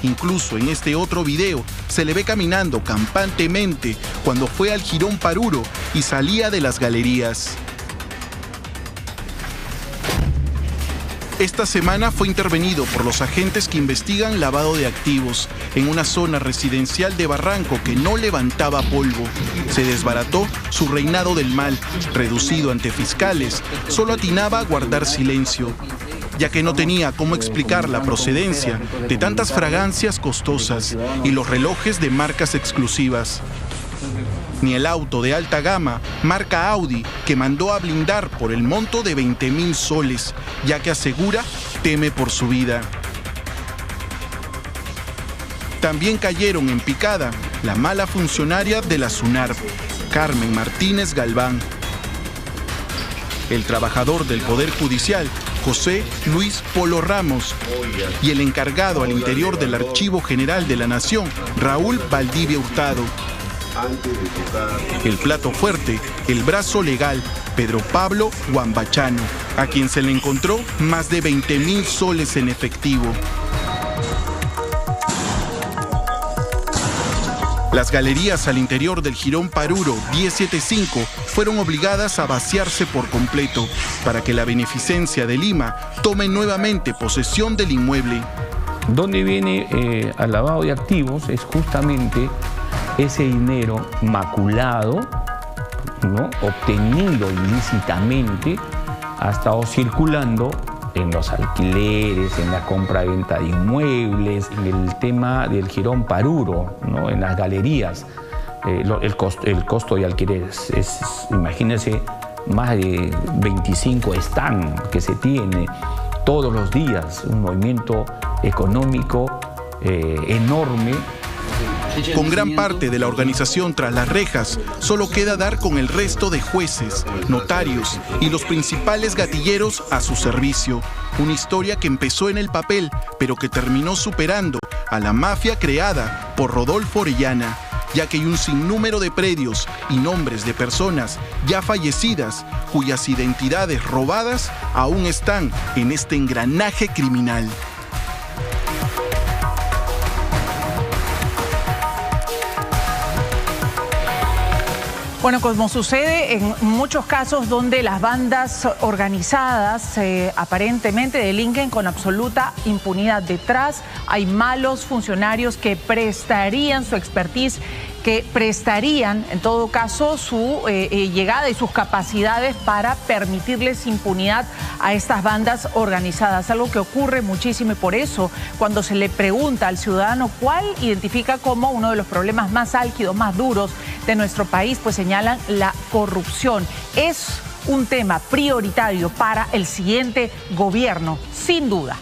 Incluso en este otro video se le ve caminando campantemente cuando fue al Jirón Paruro y salía de las galerías. Esta semana fue intervenido por los agentes que investigan lavado de activos en una zona residencial de Barranco que no levantaba polvo. Se desbarató su reinado del mal, reducido ante fiscales, solo atinaba a guardar silencio, ya que no tenía cómo explicar la procedencia de tantas fragancias costosas y los relojes de marcas exclusivas. ni el auto de alta gama marca Audi que mandó a blindar por el monto de 20.000 soles, ya que asegura teme por su vida. También cayeron en picada la mala funcionaria de la SUNARP, Carmen Martínez Galván. El trabajador del Poder Judicial, José Luis Polo Ramos, y el encargado al interior del Archivo General de la Nación, Raúl Valdivia Hurtado. El plato fuerte, el brazo legal, Pedro Pablo Guambachano, a quien se le encontró más de 20.000 soles en efectivo. Las galerías al interior del Jirón Paruro 1075 fueron obligadas a vaciarse por completo para que la Beneficencia de Lima tome nuevamente posesión del inmueble. Donde viene al lavado de activos es justamente ese dinero maculado, ¿no?, obtenido ilícitamente, ha estado circulando en los alquileres, en la compra-venta de inmuebles, en el tema del Jirón Paruro, ¿no?, en las galerías. El costo de alquiler es, imagínense, más de 25 stand que se tiene todos los días, un movimiento económico enorme. Con gran parte de la organización tras las rejas, solo queda dar con el resto de jueces, notarios y los principales gatilleros a su servicio. Una historia que empezó en el papel, pero que terminó superando a la mafia creada por Rodolfo Orellana, ya que hay un sinnúmero de predios y nombres de personas ya fallecidas cuyas identidades robadas aún están en este engranaje criminal. Bueno, como sucede en muchos casos donde las bandas organizadas aparentemente delinquen con absoluta impunidad. Detrás hay malos funcionarios que prestarían su expertise, que prestarían en todo caso su llegada y sus capacidades para permitirles impunidad a estas bandas organizadas, algo que ocurre muchísimo, y por eso cuando se le pregunta al ciudadano cuál identifica como uno de los problemas más álgidos, más duros de nuestro país, pues señalan la corrupción. Es un tema prioritario para el siguiente gobierno, sin duda.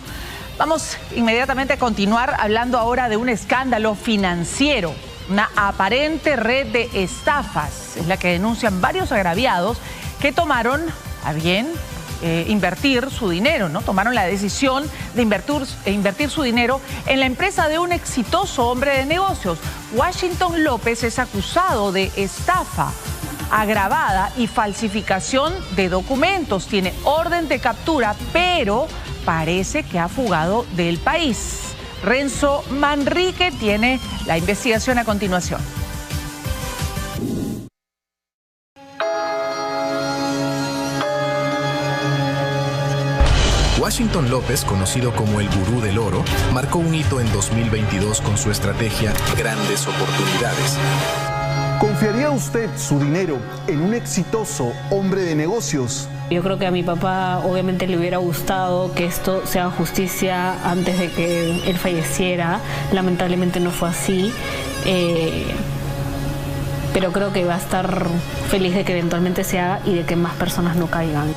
Vamos inmediatamente a continuar hablando ahora de un escándalo financiero. Una aparente red de estafas es la que denuncian varios agraviados que tomaron a bien invertir su dinero, ¿no? Tomaron la decisión de invertir su dinero en la empresa de un exitoso hombre de negocios. Washington López es acusado de estafa agravada y falsificación de documentos. Tiene orden de captura, pero parece que ha fugado del país. Renzo Manrique tiene la investigación a continuación. Washington López, conocido como el gurú del oro, marcó un hito en 2022 con su estrategia Grandes Oportunidades. ¿Confiaría usted su dinero en un exitoso hombre de negocios? Yo creo que a mi papá obviamente le hubiera gustado que esto se haga justicia antes de que él falleciera. Lamentablemente no fue así, pero creo que va a estar feliz de que eventualmente se haga y de que más personas no caigan.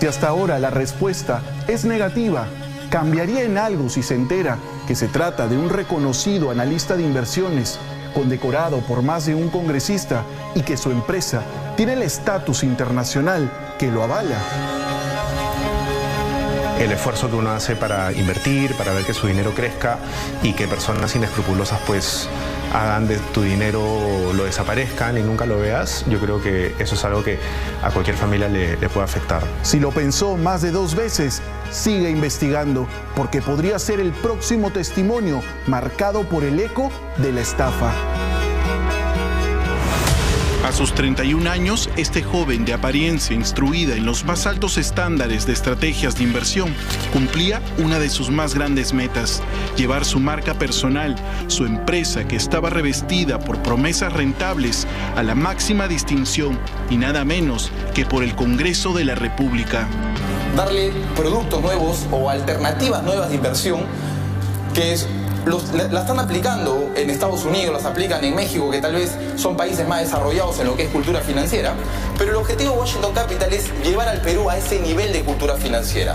Si hasta ahora la respuesta es negativa, ¿cambiaría en algo si se entera que se trata de un reconocido analista de inversiones, condecorado por más de un congresista y que su empresa tiene el estatus internacional que lo avala? El esfuerzo que uno hace para invertir, para ver que su dinero crezca y que personas inescrupulosas pues hagan de tu dinero, lo desaparezcan y nunca lo veas, yo creo que eso es algo que a cualquier familia le puede afectar. Si lo pensó más de 2 veces, sigue investigando, porque podría ser el próximo testimonio marcado por el eco de la estafa. A sus 31 años, este joven de apariencia instruida en los más altos estándares de estrategias de inversión cumplía una de sus más grandes metas: llevar su marca personal, su empresa que estaba revestida por promesas rentables, a la máxima distinción y nada menos que por el Congreso de la República. Darle productos nuevos o alternativas nuevas de inversión, que es la están aplicando en Estados Unidos, las aplican en México, que tal vez son países más desarrollados en lo que es cultura financiera, pero el objetivo de Washington Capital es llevar al Perú a ese nivel de cultura financiera.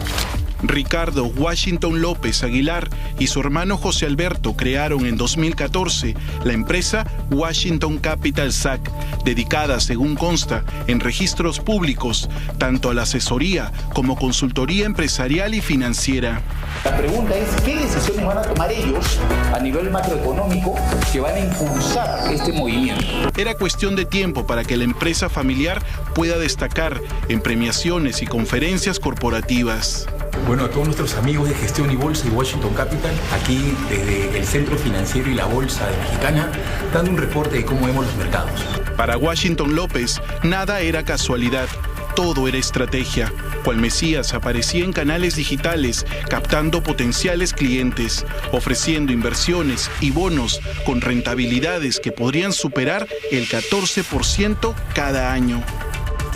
Ricardo Washington López Aguilar y su hermano José Alberto crearon en 2014 la empresa Washington Capital SAC, dedicada, según consta en registros públicos, tanto a la asesoría como consultoría empresarial y financiera. La pregunta es, ¿qué decisiones van a tomar ellos a nivel macroeconómico que van a impulsar este movimiento? Era cuestión de tiempo para que la empresa familiar pueda destacar en premiaciones y conferencias corporativas. Bueno, a todos nuestros amigos de Gestión y Bolsa y Washington Capital, aquí desde el Centro Financiero y la Bolsa de Mexicana, dando un reporte de cómo vemos los mercados. Para Washington López, nada era casualidad, todo era estrategia. Cual Mesías aparecía en canales digitales, captando potenciales clientes, ofreciendo inversiones y bonos con rentabilidades que podrían superar el 14% cada año.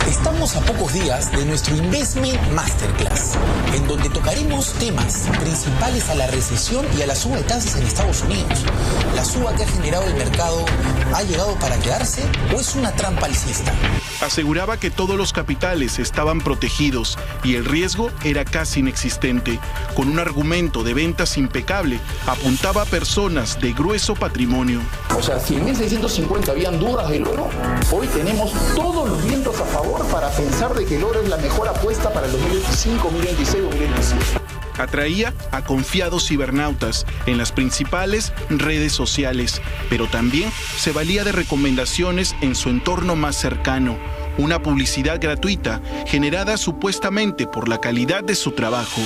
Estamos a pocos días de nuestro Investment Masterclass, en donde tocaremos temas principales a la recesión y a la suba de tasas en Estados Unidos. ¿La suba que ha generado el mercado ha llegado para quedarse o es una trampa alcista? Aseguraba que todos los capitales estaban protegidos y el riesgo era casi inexistente. Con un argumento de ventas impecable, apuntaba a personas de grueso patrimonio. O sea, si en 1650 habían dudas del oro, hoy tenemos todos los vientos a favor para pensar de que el oro es la mejor apuesta para el 2025, 2026, 2027. Atraía a confiados cibernautas en las principales redes sociales, pero también se valía de recomendaciones en su entorno más cercano, una publicidad gratuita generada supuestamente por la calidad de su trabajo.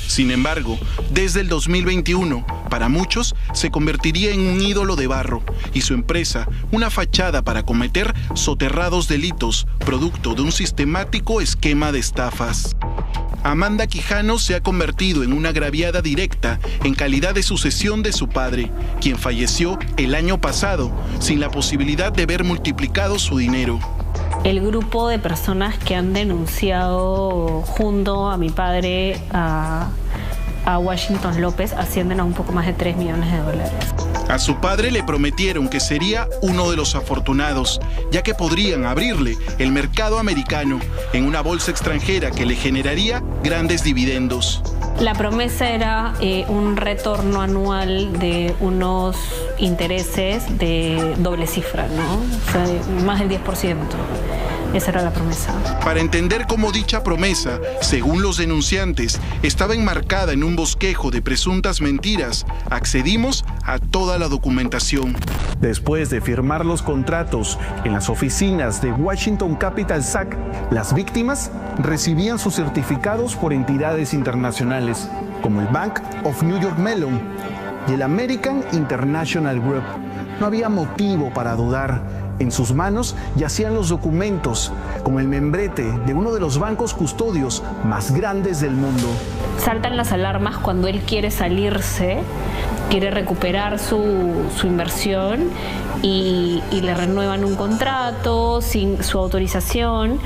Sin embargo, desde el 2021, para muchos se convertiría en un ídolo de barro y su empresa una fachada para cometer soterrados delitos, producto de un sistemático esquema de estafas. Amanda Quijano se ha convertido en una agraviada directa en calidad de sucesión de su padre, quien falleció el año pasado sin la posibilidad de ver multiplicado su dinero. El grupo de personas que han denunciado junto a mi padre a Washington López ascienden a un poco más de $3 millones. A su padre le prometieron que sería uno de los afortunados, ya que podrían abrirle el mercado americano en una bolsa extranjera que le generaría grandes dividendos. La promesa era un retorno anual de unos intereses de doble cifra, ¿no? O sea, de más del 10%. Esa era la promesa. Para entender cómo dicha promesa, según los denunciantes, estaba enmarcada en un bosquejo de presuntas mentiras, accedimos a toda la documentación. Después de firmar los contratos en las oficinas de Washington Capital SAC, las víctimas recibían sus certificados por entidades internacionales, como el Bank of New York Mellon y el American International Group. No había motivo para dudar. En sus manos yacían los documentos, como el membrete de uno de los bancos custodios más grandes del mundo. Saltan las alarmas cuando él quiere salirse, quiere recuperar su inversión y le renuevan un contrato sin su autorización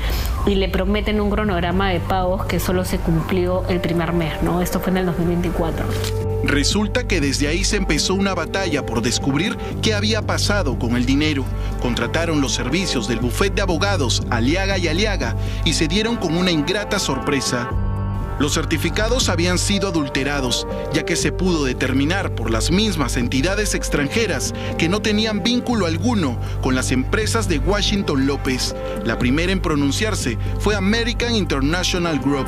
y le prometen un cronograma de pagos que solo se cumplió el primer mes, ¿no? Esto fue en el 2024. Resulta que desde ahí se empezó una batalla por descubrir qué había pasado con el dinero. Contrataron los servicios del bufete de abogados Aliaga y Aliaga y se dieron con una ingrata sorpresa. Los certificados habían sido adulterados, ya que se pudo determinar por las mismas entidades extranjeras que no tenían vínculo alguno con las empresas de Washington López. La primera en pronunciarse fue American International Group.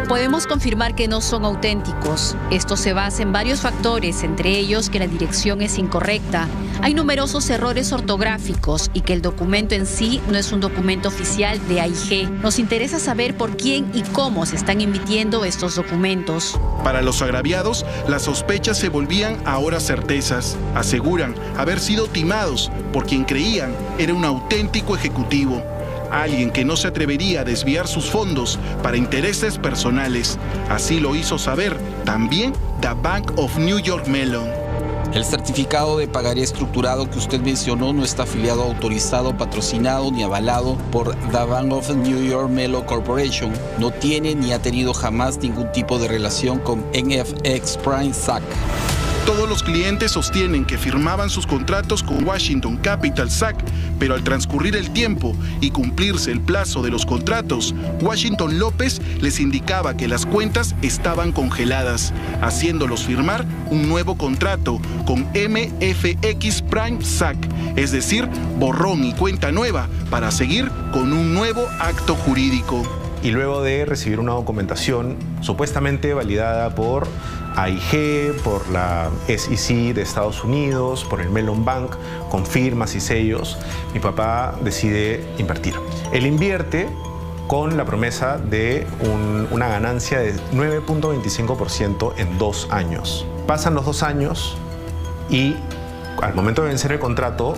Podemos confirmar que no son auténticos. Esto se basa en varios factores, entre ellos que la dirección es incorrecta, hay numerosos errores ortográficos y que el documento en sí no es un documento oficial de AIG. Nos interesa saber por quién y cómo se están emitiendo estos documentos. Para los agraviados, las sospechas se volvían ahora certezas. Aseguran haber sido timados por quien creían era un auténtico ejecutivo. Alguien que no se atrevería a desviar sus fondos para intereses personales. Así lo hizo saber también The Bank of New York Mellon. El certificado de pagaré estructurado que usted mencionó no está afiliado, autorizado, patrocinado ni avalado por The Bank of New York Mellon Corporation. No tiene ni ha tenido jamás ningún tipo de relación con NFX Prime SAC. Todos los clientes sostienen que firmaban sus contratos con Washington Capital SAC, pero al transcurrir el tiempo y cumplirse el plazo de los contratos, Washington López les indicaba que las cuentas estaban congeladas, haciéndolos firmar un nuevo contrato con MFX Prime SAC, es decir, borrón y cuenta nueva para seguir con un nuevo acto jurídico. Y luego de recibir una documentación supuestamente validada por AIG, por la SEC de Estados Unidos, por el Mellon Bank, con firmas y sellos, mi papá decide invertir. Él invierte con la promesa de una ganancia de 9.25% en 2 años. Pasan los 2 años y al momento de vencer el contrato,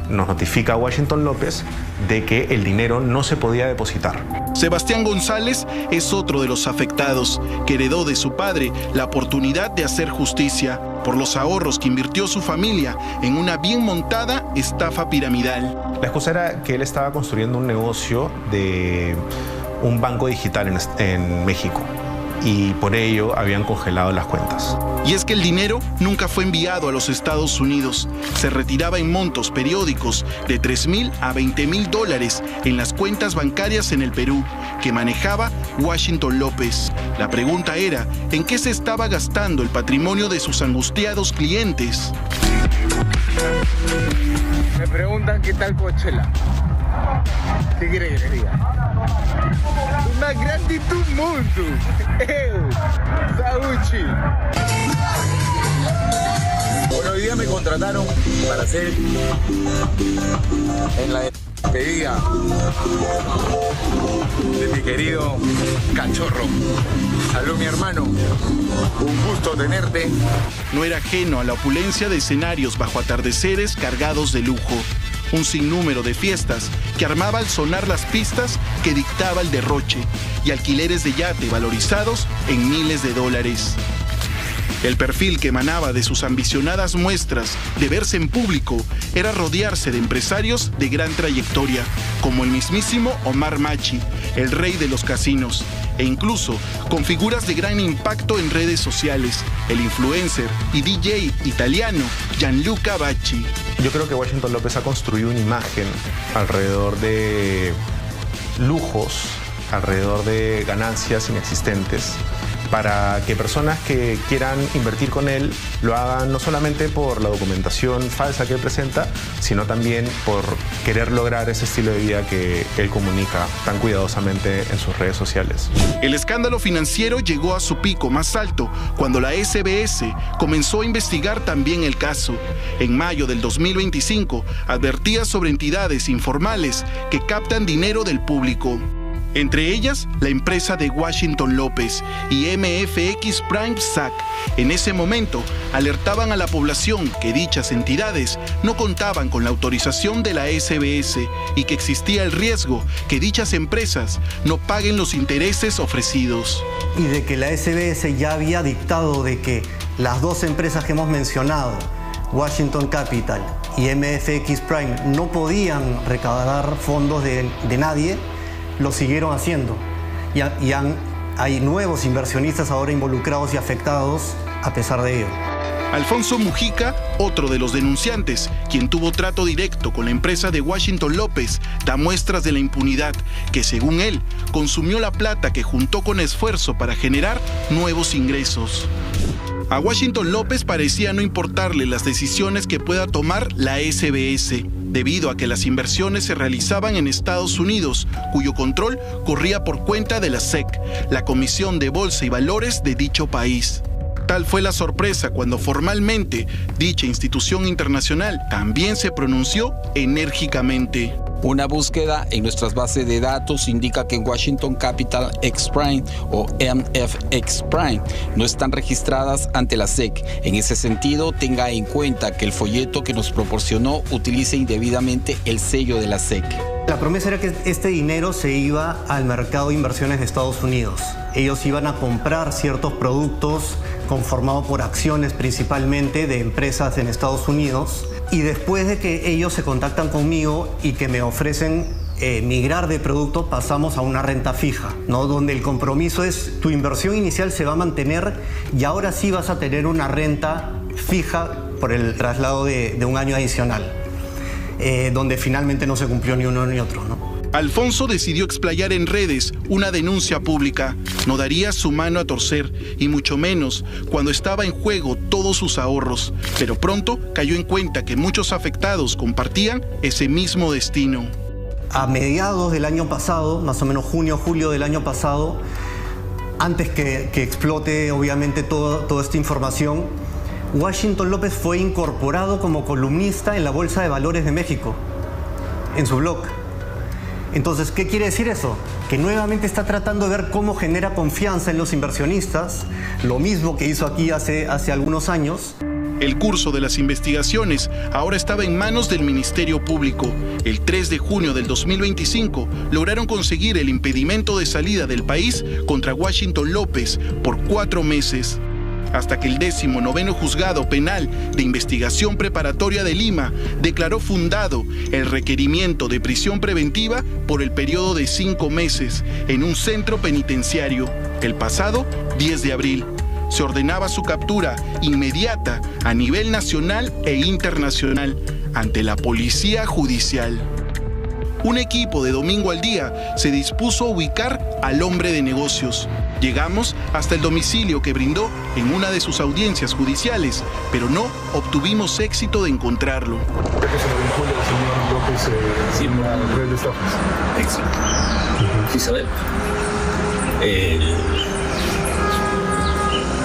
nos notifica Washington López de que el dinero no se podía depositar. Sebastián González es otro de los afectados, que heredó de su padre la oportunidad de hacer justicia por los ahorros que invirtió su familia en una bien montada estafa piramidal. La excusa era que él estaba construyendo un negocio de un banco digital en México y por ello habían congelado las cuentas. Y es que el dinero nunca fue enviado a los Estados Unidos. Se retiraba en montos periódicos de $3,000 a $20,000 en las cuentas bancarias en el Perú, que manejaba Washington López. La pregunta era, ¿en qué se estaba gastando el patrimonio de sus angustiados clientes? Me preguntan qué tal Coachella. ¿Qué quiere que les diga? Una gratitud mundo. Sauchi. Bueno, hoy día me contrataron para hacer en la despedida de mi querido cachorro. Salud, mi hermano. Un gusto tenerte. No era ajeno a la opulencia de escenarios bajo atardeceres cargados de lujo. Un sinnúmero de fiestas que armaba al sonar las pistas que dictaba el derroche y alquileres de yate valorizados en miles de dólares. El perfil que emanaba de sus ambicionadas muestras de verse en público era rodearse de empresarios de gran trayectoria, como el mismísimo Omar Machi, el rey de los casinos, e incluso con figuras de gran impacto en redes sociales, el influencer y DJ italiano Gianluca Bacci. Yo creo que Washington López ha construido una imagen alrededor de lujos, alrededor de ganancias inexistentes, para que personas que quieran invertir con él lo hagan no solamente por la documentación falsa que él presenta, sino también por querer lograr ese estilo de vida que él comunica tan cuidadosamente en sus redes sociales. El escándalo financiero llegó a su pico más alto cuando la SBS comenzó a investigar también el caso. En mayo del 2025 advertía sobre entidades informales que captan dinero del público. Entre ellas, la empresa de Washington López y MFX Prime SAC. En ese momento, alertaban a la población que dichas entidades no contaban con la autorización de la SBS y que existía el riesgo que dichas empresas no paguen los intereses ofrecidos. Y de que la SBS ya había dictado de que las 2 empresas que hemos mencionado, Washington Capital y MFX Prime, no podían recaudar fondos de nadie, lo siguieron haciendo y hay nuevos inversionistas ahora involucrados y afectados a pesar de ello. Alfonso Mujica, otro de los denunciantes, quien tuvo trato directo con la empresa de Washington López, da muestras de la impunidad que, según él, consumió la plata que juntó con esfuerzo para generar nuevos ingresos. A Washington López parecía no importarle las decisiones que pueda tomar la SBS, debido a que las inversiones se realizaban en Estados Unidos, cuyo control corría por cuenta de la SEC, la Comisión de Bolsa y Valores de dicho país. Tal fue la sorpresa cuando formalmente dicha institución internacional también se pronunció enérgicamente. Una búsqueda en nuestras bases de datos indica que en Washington Capital X Prime o MFX Prime no están registradas ante la SEC. En ese sentido, tenga en cuenta que el folleto que nos proporcionó utiliza indebidamente el sello de la SEC. La promesa era que este dinero se iba al mercado de inversiones de Estados Unidos. Ellos iban a comprar ciertos productos conformados por acciones principalmente de empresas en Estados Unidos. Y después de que ellos se contactan conmigo y que me ofrecen migrar de producto, pasamos a una renta fija, ¿no? Donde el compromiso es tu inversión inicial se va a mantener y ahora sí vas a tener una renta fija por el traslado de un año adicional, donde finalmente no se cumplió ni uno ni otro, ¿no? Alfonso decidió explayar en redes una denuncia pública. No daría su mano a torcer, y mucho menos cuando estaba en juego todos sus ahorros. Pero pronto cayó en cuenta que muchos afectados compartían ese mismo destino. A mediados del año pasado, más o menos junio, julio del año pasado, antes que explote obviamente toda esta información, Washington López fue incorporado como columnista en la Bolsa de Valores de México, en su blog. Entonces, ¿qué quiere decir eso? Que nuevamente está tratando de ver cómo genera confianza en los inversionistas, lo mismo que hizo aquí hace algunos años. El curso de las investigaciones ahora estaba en manos del Ministerio Público. El 3 de junio del 2025 lograron conseguir el impedimento de salida del país contra Washington López por 4 meses. Hasta que el 19º Juzgado Penal de Investigación Preparatoria de Lima declaró fundado el requerimiento de prisión preventiva por el periodo de 5 meses en un centro penitenciario. El pasado 10 de abril se ordenaba su captura inmediata a nivel nacional e internacional ante la Policía Judicial. Un equipo de Domingo al Día se dispuso a ubicar al hombre de negocios. Llegamos hasta el domicilio que brindó en una de sus audiencias judiciales, pero no obtuvimos éxito de encontrarlo. ¿Qué se lo vincula al señor López sí, a la red de estafas? Exacto. Sí sabemos.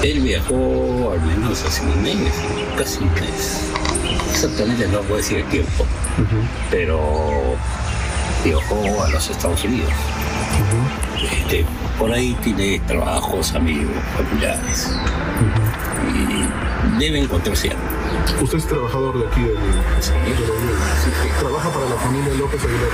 Él viajó al menos hace un mes, casi un mes. Exactamente no puedo decir el tiempo, pero viajó a los Estados Unidos. Por ahí tiene trabajos, amigos, familiares. Y debe encontrarse algo. Usted es trabajador de aquí de la Unión. ¿Trabaja para la familia López Aguilar?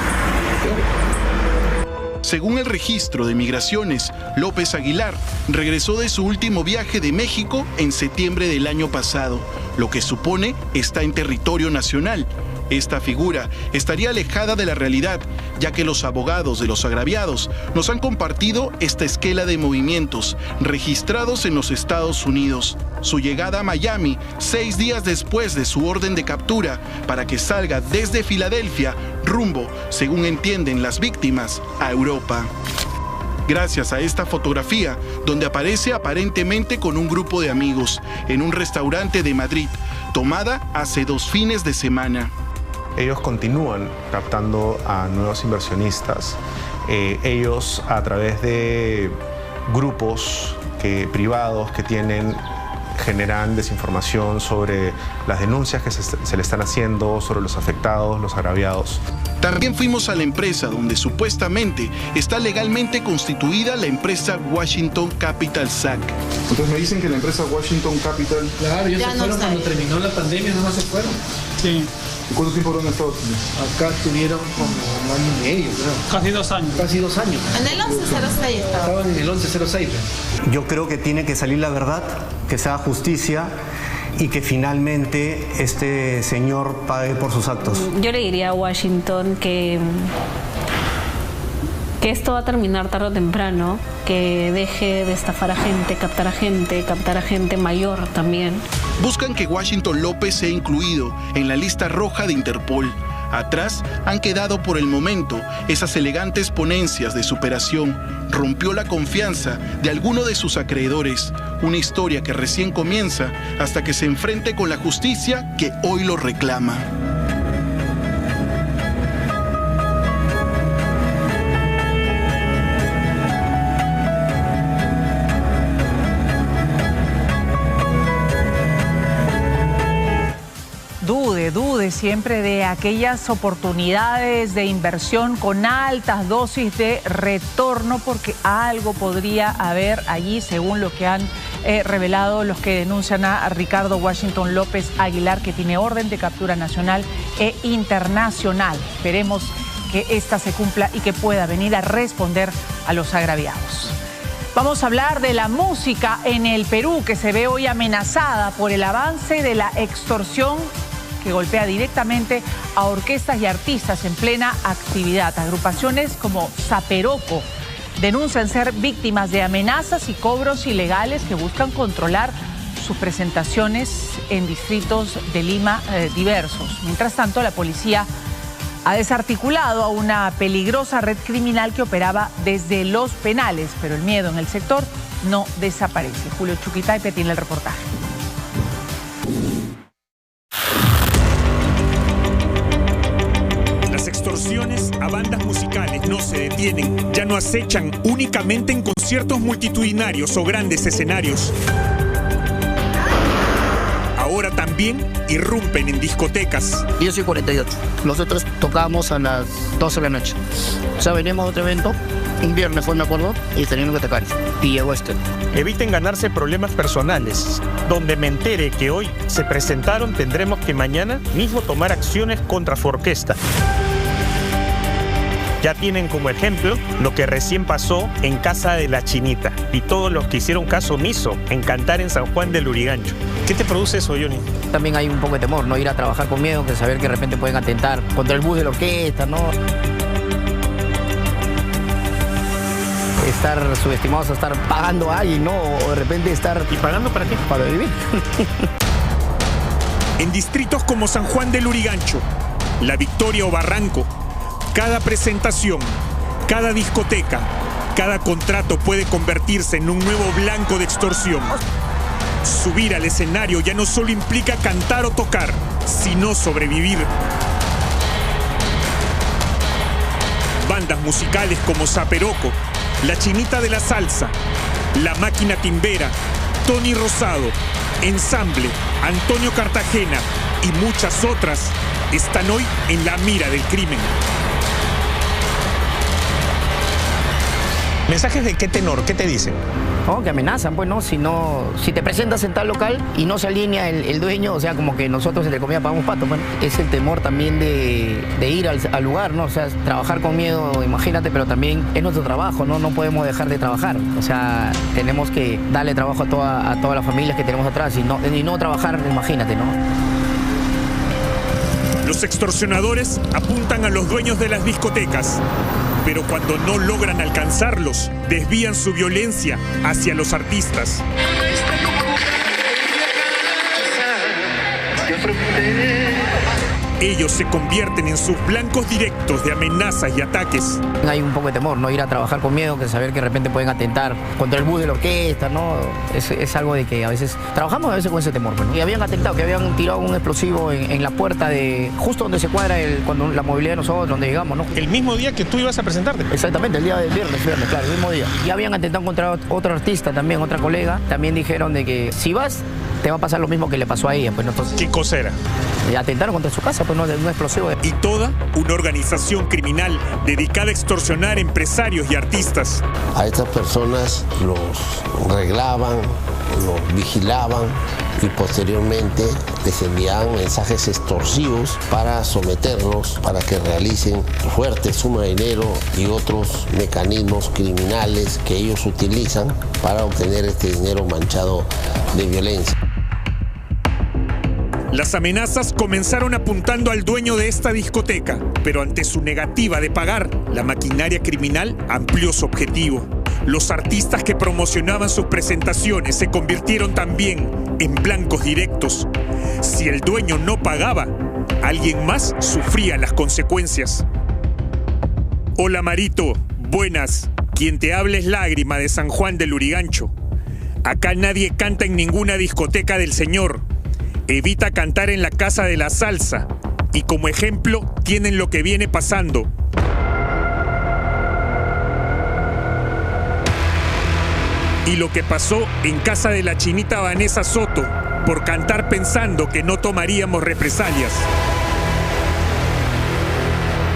Según el registro de migraciones, López Aguilar regresó de su último viaje de México en septiembre del año pasado, lo que supone está en territorio nacional. Esta figura estaría alejada de la realidad, ya que los abogados de los agraviados nos han compartido esta esquela de movimientos registrados en los Estados Unidos. Su llegada a Miami 6 días después de su orden de captura para que salga desde Filadelfia rumbo, según entienden las víctimas, a Europa. Gracias a esta fotografía, donde aparece aparentemente con un grupo de amigos en un restaurante de Madrid, tomada hace 2 fines de semana. Ellos continúan captando a nuevos inversionistas. Ellos, a través de grupos privados que tienen, generan desinformación sobre las denuncias que se le están haciendo, sobre los afectados, los agraviados. También fuimos a la empresa donde supuestamente está legalmente constituida la empresa Washington Capital SAC. Entonces me dicen que la empresa Washington Capital... Claro, ellos se fueron cuando terminó la pandemia, nomás se fueron. Sí. ¿Y cuánto tiempo han estado? Acá estuvieron como 1 año y medio, creo. Casi 2 años. Casi 2 años. En el 1106 estaban en el 1106. Yo creo que tiene que salir la verdad, que se haga justicia y que finalmente este señor pague por sus actos. Yo le diría a Washington que esto va a terminar tarde o temprano, que deje de estafar a gente, captar a gente mayor también. Buscan que Washington López sea incluido en la lista roja de Interpol. Atrás han quedado por el momento esas elegantes ponencias de superación. Rompió la confianza de alguno de sus acreedores. Una historia que recién comienza hasta que se enfrente con la justicia que hoy lo reclama. Dude siempre de aquellas oportunidades de inversión con altas dosis de retorno, porque algo podría haber allí, según lo que han revelado los que denuncian a Ricardo Washington López Aguilar, que tiene orden de captura nacional e internacional. Esperemos que esta se cumpla y que pueda venir a responder a los agraviados. Vamos a hablar de la música en el Perú, que se ve hoy amenazada por el avance de la extorsión que golpea directamente a orquestas y artistas en plena actividad. Agrupaciones como Zaperoco denuncian ser víctimas de amenazas y cobros ilegales que buscan controlar sus presentaciones en distritos de Lima diversos. Mientras tanto, la policía ha desarticulado a una peligrosa red criminal que operaba desde los penales, pero el miedo en el sector no desaparece. Julio Chuquitaipe tiene el reportaje. Las extorsiones a bandas musicales no se detienen, ya no acechan únicamente en conciertos multitudinarios o grandes escenarios. Ahora también irrumpen en discotecas. Yo soy 48. Nosotros tocamos a las 12 de la noche. O sea, venimos a otro evento, un viernes fue, me acuerdo, y teníamos que tocar. Y llegó este. Eviten ganarse problemas personales. Donde me entere que hoy se presentaron, tendremos que mañana mismo tomar acciones contra su orquesta. Ya tienen como ejemplo lo que recién pasó en Casa de la Chinita y todos los que hicieron caso omiso en cantar en San Juan del Lurigancho. ¿Qué te produce eso, Johnny? También hay un poco de temor, ¿no? Ir a trabajar con miedo, que saber que de repente pueden atentar contra el bus de la orquesta, ¿no? Estar subestimados a estar pagando a alguien, ¿no? O de repente estar... ¿Y pagando para qué? Para vivir. En distritos como San Juan del Lurigancho, La Victoria o Barranco, cada presentación, cada discoteca, cada contrato puede convertirse en un nuevo blanco de extorsión. Subir al escenario ya no solo implica cantar o tocar, sino sobrevivir. Bandas musicales como Zaperoco, La Chinita de la Salsa, La Máquina Timbera, Tony Rosado, Ensamble, Antonio Cartagena y muchas otras están hoy en la mira del crimen. ¿Mensajes de qué tenor? ¿Qué te dicen? No, que amenazan, pues, ¿no? Si te presentas en tal local y no se alinea el dueño, o sea, como que nosotros, entre comillas, pagamos pato, pues. Es el temor también de ir al lugar, ¿no? O sea, trabajar con miedo, imagínate, pero también es nuestro trabajo, ¿no? No podemos dejar de trabajar. O sea, tenemos que darle trabajo a todas las familias que tenemos atrás y no trabajar, imagínate, ¿no? Los extorsionadores apuntan a los dueños de las discotecas, pero cuando no logran alcanzarlos, desvían su violencia hacia los artistas. Ellos se convierten en sus blancos directos de amenazas y ataques. Hay un poco de temor, ¿no? Ir a trabajar con miedo, que saber que de repente pueden atentar contra el bus de la orquesta, ¿no? Es algo de que a veces trabajamos con ese temor, ¿no? Y habían atentado, que habían tirado un explosivo en la puerta de justo donde se cuadra cuando la movilidad de nosotros, donde llegamos, ¿no? El mismo día que tú ibas a presentarte. Exactamente, el día del viernes, claro, el mismo día. Y habían atentado contra otro artista también, otra colega. También dijeron de que si vas, te va a pasar lo mismo que le pasó a ella, pues, ¿no? Entonces, ¿qué cosa era? Atentaron contra su casa, pues, ¿no? De un explosivo. Y toda una organización criminal dedicada a extorsionar empresarios y artistas. A estas personas los reglaban, los vigilaban y posteriormente les enviaban mensajes extorsivos para someterlos, para que realicen fuertes sumas de dinero y otros mecanismos criminales que ellos utilizan para obtener este dinero manchado de violencia. Las amenazas comenzaron apuntando al dueño de esta discoteca, pero ante su negativa de pagar, la maquinaria criminal amplió su objetivo. Los artistas que promocionaban sus presentaciones se convirtieron también en blancos directos. Si el dueño no pagaba, alguien más sufría las consecuencias. Hola Marito, buenas. Quien te habla es Lágrima de San Juan del Lurigancho. Acá nadie canta en ninguna discoteca del señor. Evita cantar en la Casa de la Salsa. Y como ejemplo, tienen lo que viene pasando. Y lo que pasó en casa de la Chinita Vanessa Soto, por cantar pensando que no tomaríamos represalias.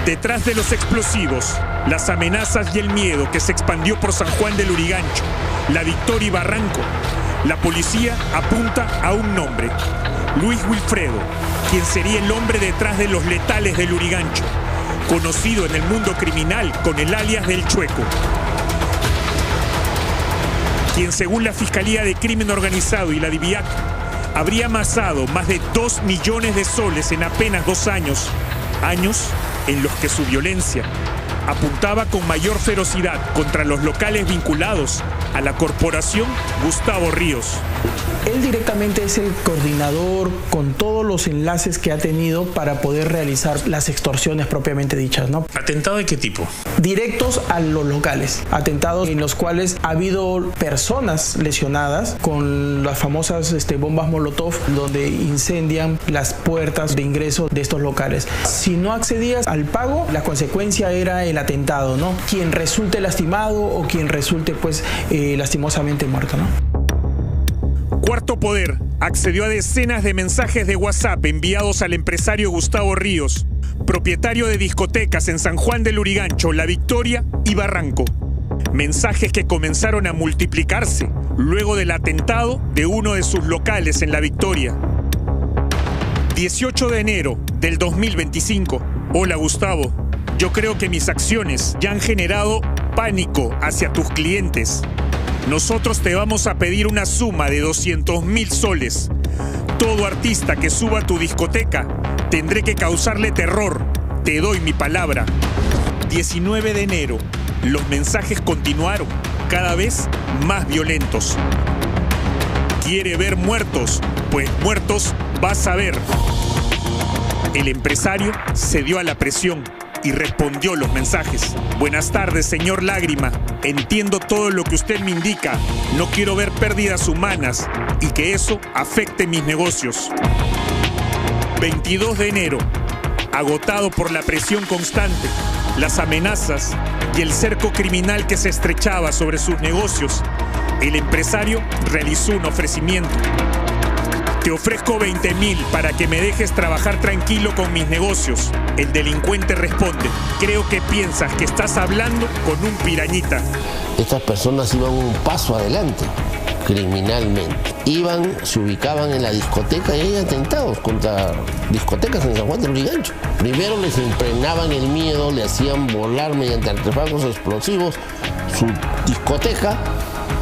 Detrás de los explosivos, las amenazas y el miedo que se expandió por San Juan del Lurigancho, La Victoria y Barranco, la policía apunta a un nombre: Luis Wilfredo, quien sería el hombre detrás de los letales del Lurigancho, conocido en el mundo criminal con el alias del Chueco. Quien, según la Fiscalía de Crimen Organizado y la DIVIAC, habría amasado más de 2 millones de soles en apenas 2 años. Años en los que su violencia apuntaba con mayor ferocidad contra los locales vinculados a la corporación Gustavo Ríos. Él directamente es el coordinador con todos los enlaces que ha tenido para poder realizar las extorsiones propiamente dichas, ¿no? ¿Atentado de qué tipo? Directos a los locales, atentados en los cuales ha habido personas lesionadas con las famosas bombas Molotov, donde incendian las puertas de ingreso de estos locales. Si no accedías al pago, la consecuencia era el atentado, ¿no? Quien resulte lastimado o quien resulte lastimosamente muerto, ¿no? Cuarto Poder accedió a decenas de mensajes de WhatsApp enviados al empresario Gustavo Ríos, propietario de discotecas en San Juan del Lurigancho, La Victoria y Barranco. Mensajes que comenzaron a multiplicarse luego del atentado de uno de sus locales en La Victoria. 18 de enero del 2025. Hola Gustavo, yo creo que mis acciones ya han generado pánico hacia tus clientes. Nosotros te vamos a pedir una suma de 200.000 soles. Todo artista que suba a tu discoteca tendré que causarle terror. Te doy mi palabra. 19 de enero. Los mensajes continuaron, cada vez más violentos. ¿Quiere ver muertos? Pues muertos vas a ver. El empresario cedió a la presión y respondió los mensajes. Buenas tardes, señor Lágrima. Entiendo todo lo que usted me indica. No quiero ver pérdidas humanas y que eso afecte mis negocios. 22 de enero. Agotado por la presión constante, las amenazas y el cerco criminal que se estrechaba sobre sus negocios, el empresario realizó un ofrecimiento. Te ofrezco 20.000 para que me dejes trabajar tranquilo con mis negocios. El delincuente responde, creo que piensas que estás hablando con un pirañita. Estas personas iban un paso adelante, criminalmente. Se ubicaban en la discoteca y hay atentados contra discotecas en San Juan del Lurigancho. Primero les impregnaban el miedo, le hacían volar mediante artefactos explosivos su discoteca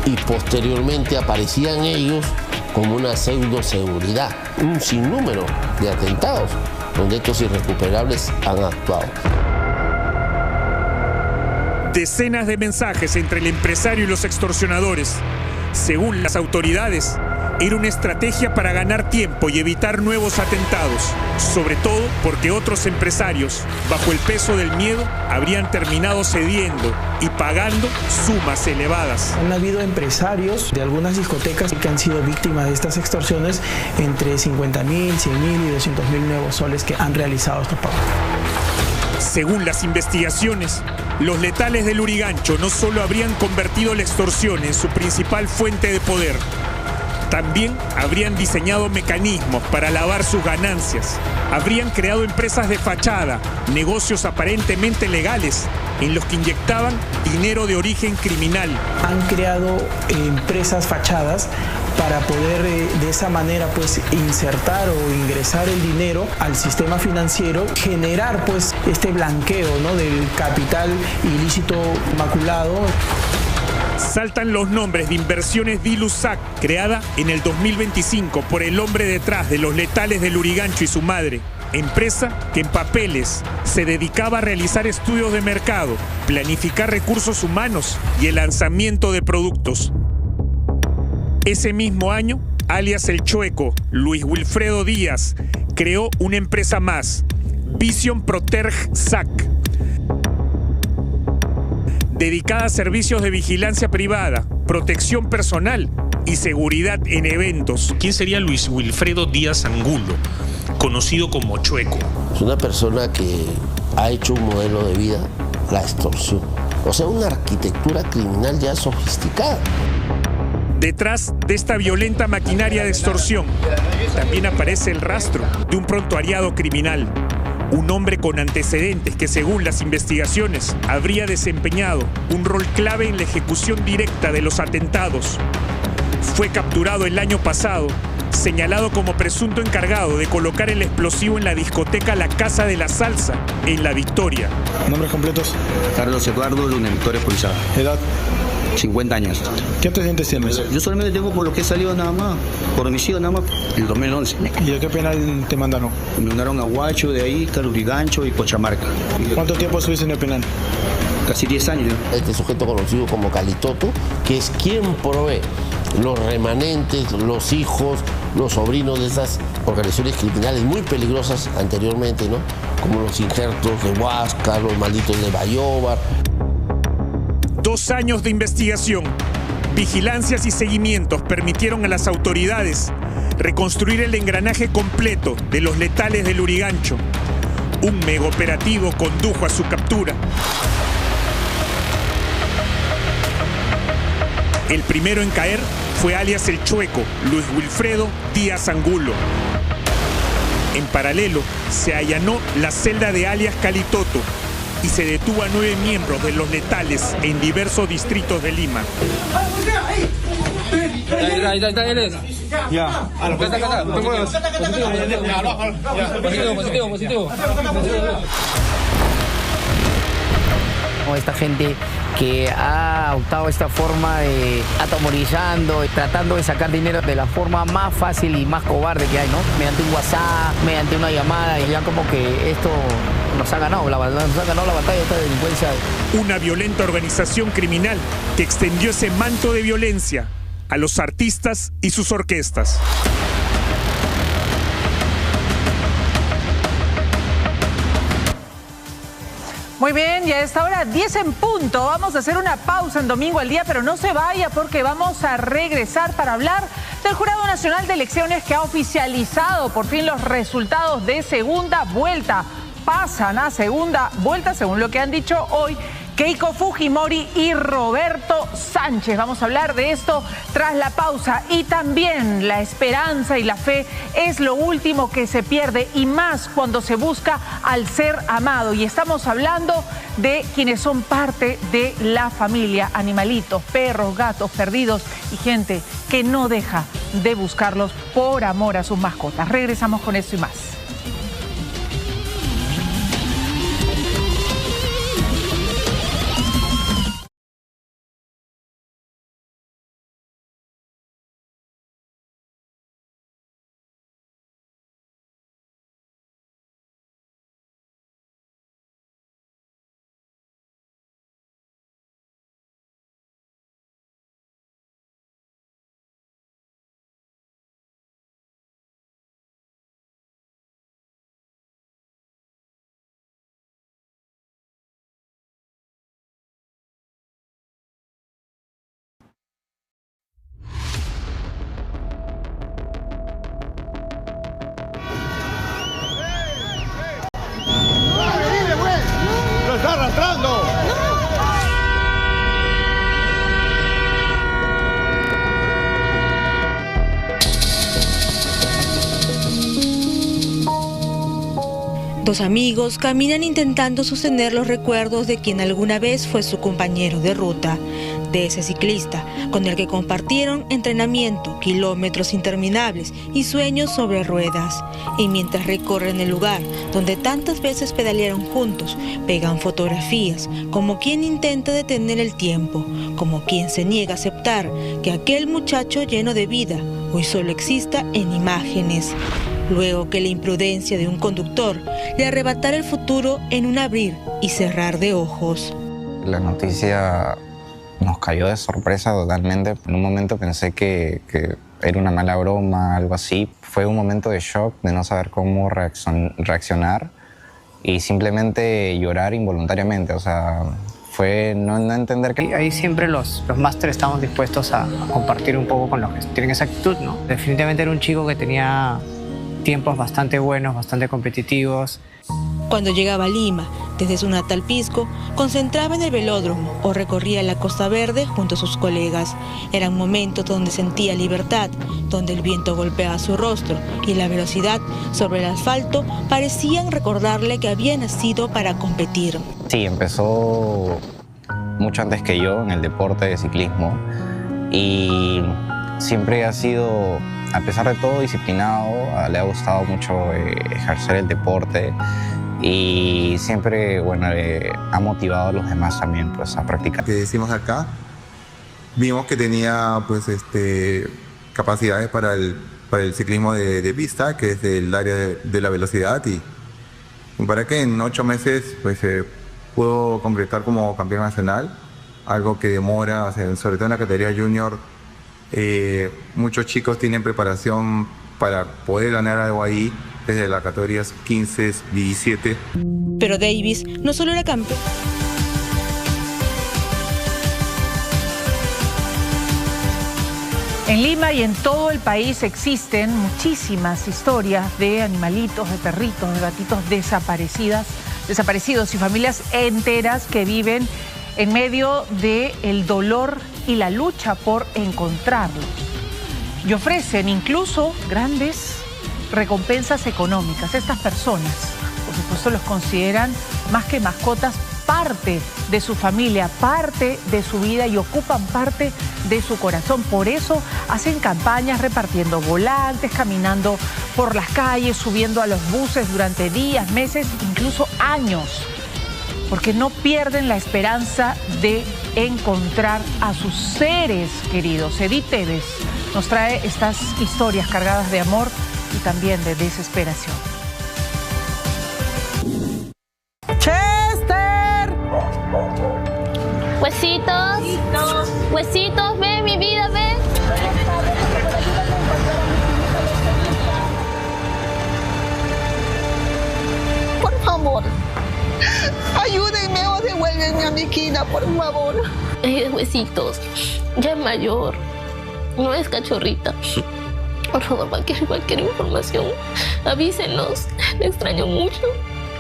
y posteriormente aparecían ellos como una pseudo-seguridad, un sinnúmero de atentados donde estos irrecuperables han actuado. Decenas de mensajes entre el empresario y los extorsionadores. Según las autoridades, era una estrategia para ganar tiempo y evitar nuevos atentados, sobre todo porque otros empresarios, bajo el peso del miedo, habrían terminado cediendo y pagando sumas elevadas. Han habido empresarios de algunas discotecas que han sido víctimas de estas extorsiones entre 50.000, 100.000 y 200.000 nuevos soles que han realizado estos pagos. Según las investigaciones, los letales del Lurigancho no solo habrían convertido la extorsión en su principal fuente de poder, también habrían diseñado mecanismos para lavar sus ganancias. Habrían creado empresas de fachada, negocios aparentemente legales, en los que inyectaban dinero de origen criminal. Han creado empresas fachadas para poder de esa manera insertar o ingresar el dinero al sistema financiero, generar este blanqueo, ¿no?, del capital ilícito maculado. Saltan los nombres de Inversiones Dilusac, creada en el 2025 por el hombre detrás de los letales del Lurigancho y su madre. Empresa que en papeles se dedicaba a realizar estudios de mercado, planificar recursos humanos y el lanzamiento de productos. Ese mismo año, alias El Chueco, Luis Wilfredo Díaz, creó una empresa más, Vision Proterg SAC, dedicada a servicios de vigilancia privada, protección personal y seguridad en eventos. ¿Quién sería Luis Wilfredo Díaz Angulo, conocido como Chueco? Es una persona que ha hecho un modelo de vida, la extorsión. O sea, una arquitectura criminal ya sofisticada. Detrás de esta violenta maquinaria de extorsión, también aparece el rastro de un prontuariado criminal. Un hombre con antecedentes que, según las investigaciones, habría desempeñado un rol clave en la ejecución directa de los atentados. Fue capturado el año pasado, señalado como presunto encargado de colocar el explosivo en la discoteca La Casa de la Salsa, en La Victoria. ¿Nombres completos? Carlos Eduardo Luna Victoria Pulsada. ¿Edad? 50 años. ¿Qué antecedentes tienes? Yo solamente tengo por lo que he salido nada más, por homicidio nada más, el 2011. ¿Y a qué penal te mandaron? Me mandaron a Huacho, de ahí, Lurigancho y Cochamarca. ¿Cuánto tiempo estuviste en el penal? Casi 10 años. Este sujeto conocido como Calitoto, que es quien provee los remanentes, los hijos, los sobrinos de esas organizaciones criminales muy peligrosas anteriormente, ¿no? Como los injertos de Huáscar, los malditos de Bayóvar. 2 años de investigación, vigilancias y seguimientos permitieron a las autoridades reconstruir el engranaje completo de los letales del Lurigancho. Un megaoperativo condujo a su captura. El primero en caer fue alias El Chueco, Luis Wilfredo Díaz Angulo. En paralelo, se allanó la celda de alias Calitoto y se detuvo a 9 miembros de los letales en diversos distritos de Lima. Esta gente que ha optado esta forma de atemorizando, tratando de sacar dinero de la forma más fácil y más cobarde que hay, ¿no? Mediante un WhatsApp, mediante una llamada, y ya como que esto nos ha ganado la batalla de esta delincuencia. Una violenta organización criminal que extendió ese manto de violencia a los artistas y sus orquestas. Muy bien, y a esta hora 10 en punto. Vamos a hacer una pausa en Domingo al Día, pero no se vaya porque vamos a regresar para hablar del Jurado Nacional de Elecciones que ha oficializado por fin los resultados de segunda vuelta. Pasan a segunda vuelta, según lo que han dicho hoy Keiko Fujimori y Roberto Sánchez. Vamos a hablar de esto tras la pausa. Y también la esperanza y la fe es lo último que se pierde, y más cuando se busca al ser amado. Y estamos hablando de quienes son parte de la familia, animalitos, perros, gatos perdidos y gente que no deja de buscarlos por amor a sus mascotas. Regresamos con eso y más. está arrastrando. Dos amigos caminan intentando sostener los recuerdos de quien alguna vez fue su compañero de ruta, de ese ciclista con el que compartieron entrenamiento, kilómetros interminables y sueños sobre ruedas. Y mientras recorren el lugar donde tantas veces pedalearon juntos, pegan fotografías, como quien intenta detener el tiempo, como quien se niega a aceptar que aquel muchacho lleno de vida hoy solo exista en imágenes. Luego que la imprudencia de un conductor le arrebatara el futuro en un abrir y cerrar de ojos. La noticia nos cayó de sorpresa totalmente. En un momento pensé que era una mala broma, algo así. Fue un momento de shock, de no saber cómo reaccionar y simplemente llorar involuntariamente. O sea, fue no entender que... Ahí siempre los másteres estamos dispuestos a compartir un poco con los que tienen esa actitud, ¿no? Definitivamente era un chico que tenía tiempos bastante buenos, bastante competitivos. Cuando llegaba a Lima, desde su natal Pisco, concentraba en el velódromo o recorría la Costa Verde junto a sus colegas. Eran momentos donde sentía libertad, donde el viento golpeaba su rostro y la velocidad sobre el asfalto parecían recordarle que había nacido para competir. Sí, empezó mucho antes que yo en el deporte de ciclismo y siempre ha sido, a pesar de todo, disciplinado. Le ha gustado mucho ejercer el deporte y siempre, bueno, ha motivado a los demás también pues, a practicar. Lo que decimos acá vimos que tenía pues capacidades para el ciclismo de pista, que es del área de la velocidad, y para que en 8 meses pues pudo concretar como campeón nacional, algo que demora, o sea, sobre todo en la categoría junior. Muchos chicos tienen preparación para poder ganar algo ahí desde las categorías 15, 17. Pero Davis no solo era campeón. En Lima y en todo el país existen muchísimas historias de animalitos, de perritos, de gatitos desaparecidos y familias enteras que viven en medio del dolor y la lucha por encontrarlos. Y ofrecen incluso grandes recompensas económicas. Estas personas, por supuesto, los consideran más que mascotas, parte de su familia, parte de su vida y ocupan parte de su corazón. Por eso hacen campañas repartiendo volantes, caminando por las calles, subiendo a los buses durante días, meses, incluso años, porque no pierden la esperanza de encontrar a sus seres queridos. Edith Tevez nos trae estas historias cargadas de amor y también de desesperación. Huesitos, huesitos, ven mi vida, ven. Por favor, ayúdenme o devuélvenme a mi Kina, por favor. Huesitos, ya es mayor, no es cachorrita. Por favor, cualquier información, avísenos, le extraño mucho.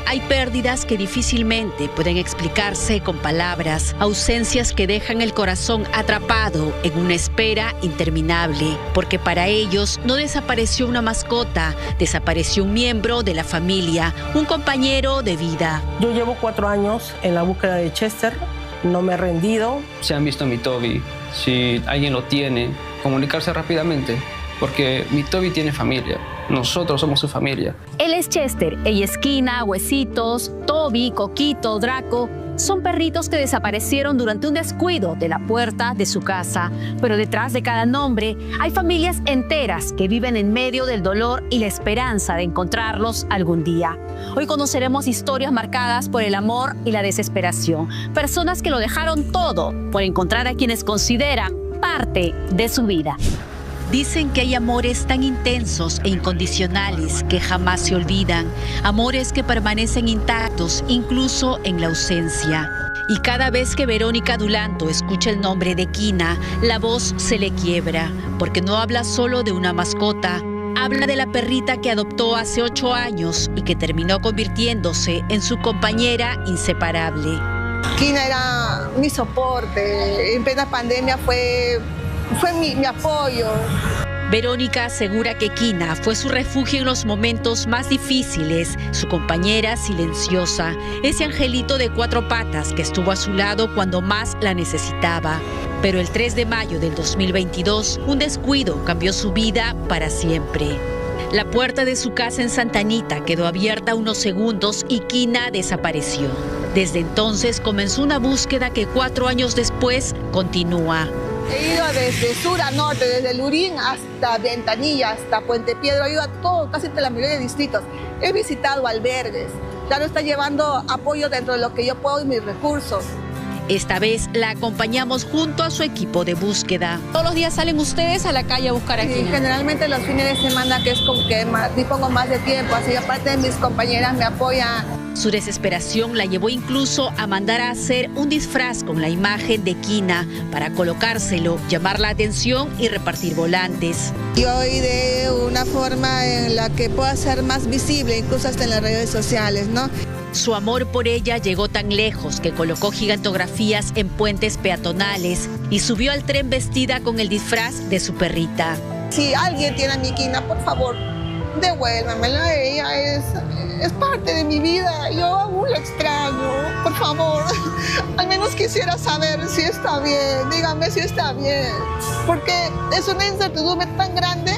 Hay pérdidas que difícilmente pueden explicarse con palabras, ausencias que dejan el corazón atrapado en una espera interminable, porque para ellos no desapareció una mascota, desapareció un miembro de la familia, un compañero de vida. Yo llevo 4 años en la búsqueda de Chester, no me he rendido. Si han visto a mi Toby, si alguien lo tiene, comunicarse rápidamente, porque mi Toby tiene familia. Nosotros somos su familia. Él es Chester, ella es Kina, Huesitos, Toby, Coquito, Draco. Son perritos que desaparecieron durante un descuido de la puerta de su casa. Pero detrás de cada nombre hay familias enteras que viven en medio del dolor y la esperanza de encontrarlos algún día. Hoy conoceremos historias marcadas por el amor y la desesperación. Personas que lo dejaron todo por encontrar a quienes consideran parte de su vida. Dicen que hay amores tan intensos e incondicionales que jamás se olvidan, amores que permanecen intactos incluso en la ausencia. Y cada vez que Verónica Dulanto escucha el nombre de Kina, la voz se le quiebra, porque no habla solo de una mascota, habla de la perrita que adoptó hace 8 años y que terminó convirtiéndose en su compañera inseparable. Kina era mi soporte, en plena pandemia fue mi apoyo. Verónica asegura que Kina fue su refugio en los momentos más difíciles, su compañera silenciosa, ese angelito de 4 patas que estuvo a su lado cuando más la necesitaba. Pero el 3 de mayo del 2022, un descuido cambió su vida para siempre. La puerta de su casa en Santa Anita quedó abierta unos segundos y Kina desapareció. Desde entonces comenzó una búsqueda que 4 años después continúa. He ido desde sur a norte, desde Lurín hasta Ventanilla, hasta Puente Piedra, he ido a todo, casi la mayoría de distritos. He visitado albergues. Claro, está llevando apoyo dentro de lo que yo puedo y mis recursos. Esta vez la acompañamos junto a su equipo de búsqueda. ¿Todos los días salen ustedes a la calle a buscar a Kina? Sí, generalmente los fines de semana, que es como que dispongo más de tiempo, así aparte de mis compañeras me apoyan. Su desesperación la llevó incluso a mandar a hacer un disfraz con la imagen de Kina para colocárselo, llamar la atención y repartir volantes. Y hoy de una forma en la que pueda ser más visible, incluso hasta en las redes sociales, ¿no? Su amor por ella llegó tan lejos que colocó gigantografías en puentes peatonales y subió al tren vestida con el disfraz de su perrita. Si alguien tiene a mi Kina, por favor, devuélvamela. Ella es parte de mi vida. Yo aún la extraño. Por favor, al menos quisiera saber si está bien. Dígame si está bien. Porque es una incertidumbre tan grande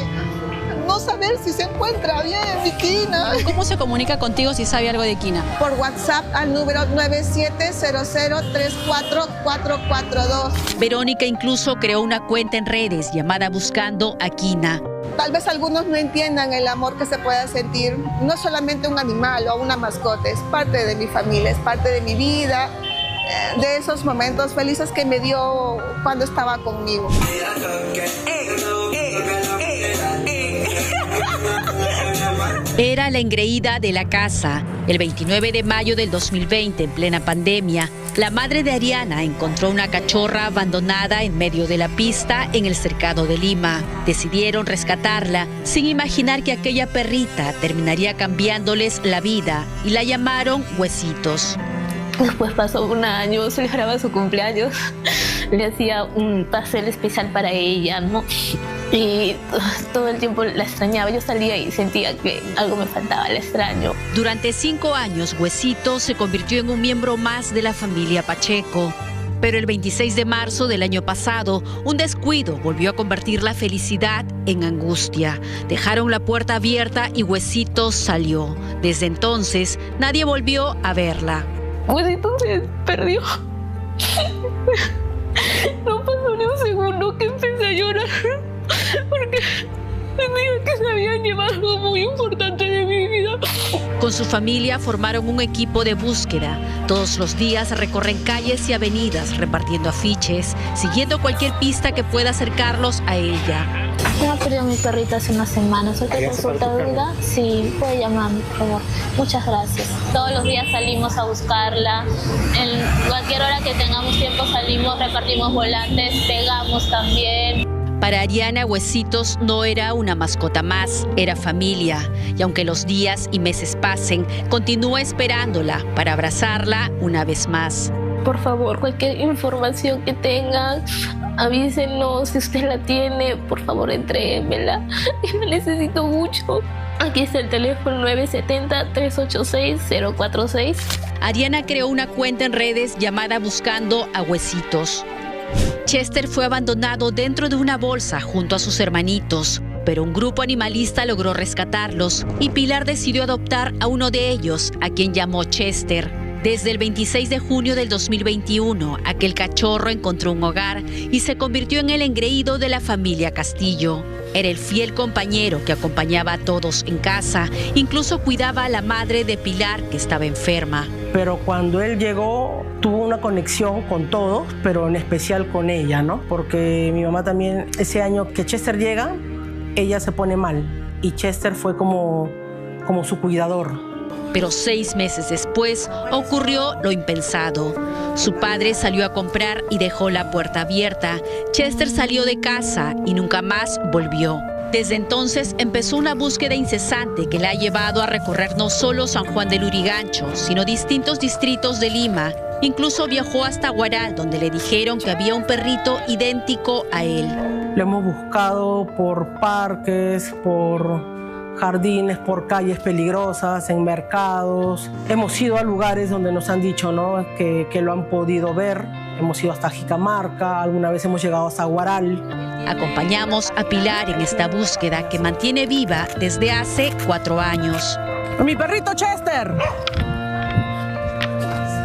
no saber si se encuentra bien mi Kina. ¿Cómo se comunica contigo si sabe algo de Kina? Por WhatsApp al número 9700344442. Verónica incluso creó una cuenta en redes llamada Buscando a Kina. Tal vez algunos no entiendan el amor que se pueda sentir, no solamente un animal o una mascota, es parte de mi familia, es parte de mi vida, de esos momentos felices que me dio cuando estaba conmigo. Era la engreída de la casa. El 29 de mayo del 2020, en plena pandemia, la madre de Ariana encontró una cachorra abandonada en medio de la pista en el cercado de Lima. Decidieron rescatarla sin imaginar que aquella perrita terminaría cambiándoles la vida y la llamaron Huesitos. Después pasó un año, celebraba su cumpleaños, le hacía un pastel especial para ella, ¿no? Y todo el tiempo la extrañaba. Yo salía y sentía que algo me faltaba, la extraño. Durante 5 años, Huesitos se convirtió en un miembro más de la familia Pacheco. Pero el 26 de marzo del año pasado, un descuido volvió a convertir la felicidad en angustia. Dejaron la puerta abierta y Huesitos salió. Desde entonces, nadie volvió a verla. Huesitos se perdió. No pasó ni un segundo que empecé a llorar. Porque sentía que se habían llevado algo muy importante de mi vida. Con su familia formaron un equipo de búsqueda. Todos los días recorren calles y avenidas repartiendo afiches, siguiendo cualquier pista que pueda acercarlos a ella. Ya perdió a mi perrita hace unas semanas. ¿Otra consulta duda? Sí, puede llamarme, por favor. Muchas gracias. Todos los días salimos a buscarla. En cualquier hora que tengamos tiempo salimos, repartimos volantes, pegamos también. Para Ariana, Huesitos no era una mascota más, era familia. Y aunque los días y meses pasen, continúa esperándola para abrazarla una vez más. Por favor, cualquier información que tengan, avísenos. Si usted la tiene, por favor, entréguemela. La necesito mucho. Aquí está el teléfono 970-386-046. Ariana creó una cuenta en redes llamada Buscando a Huesitos. Chester fue abandonado dentro de una bolsa junto a sus hermanitos, pero un grupo animalista logró rescatarlos y Pilar decidió adoptar a uno de ellos, a quien llamó Chester. Desde el 26 de junio del 2021, aquel cachorro encontró un hogar y se convirtió en el engreído de la familia Castillo. Era el fiel compañero que acompañaba a todos en casa, incluso cuidaba a la madre de Pilar, que estaba enferma. Pero cuando él llegó, tuvo una conexión con todos, pero en especial con ella, ¿no? Porque mi mamá también, ese año que Chester llega, ella se pone mal. Y Chester fue como su cuidador. Pero 6 meses después ocurrió lo impensado. Su padre salió a comprar y dejó la puerta abierta. Chester salió de casa y nunca más volvió. Desde entonces empezó una búsqueda incesante que la ha llevado a recorrer no solo San Juan del Lurigancho, sino distintos distritos de Lima. Incluso viajó hasta Huaral, donde le dijeron que había un perrito idéntico a él. Lo hemos buscado por parques, por jardines, por calles peligrosas, en mercados. Hemos ido a lugares donde nos han dicho, ¿no?, que lo han podido ver. Hemos ido hasta Jicamarca, alguna vez hemos llegado hasta Huaral. Acompañamos a Pilar en esta búsqueda que mantiene viva desde hace 4 años. ¡Mi perrito Chester!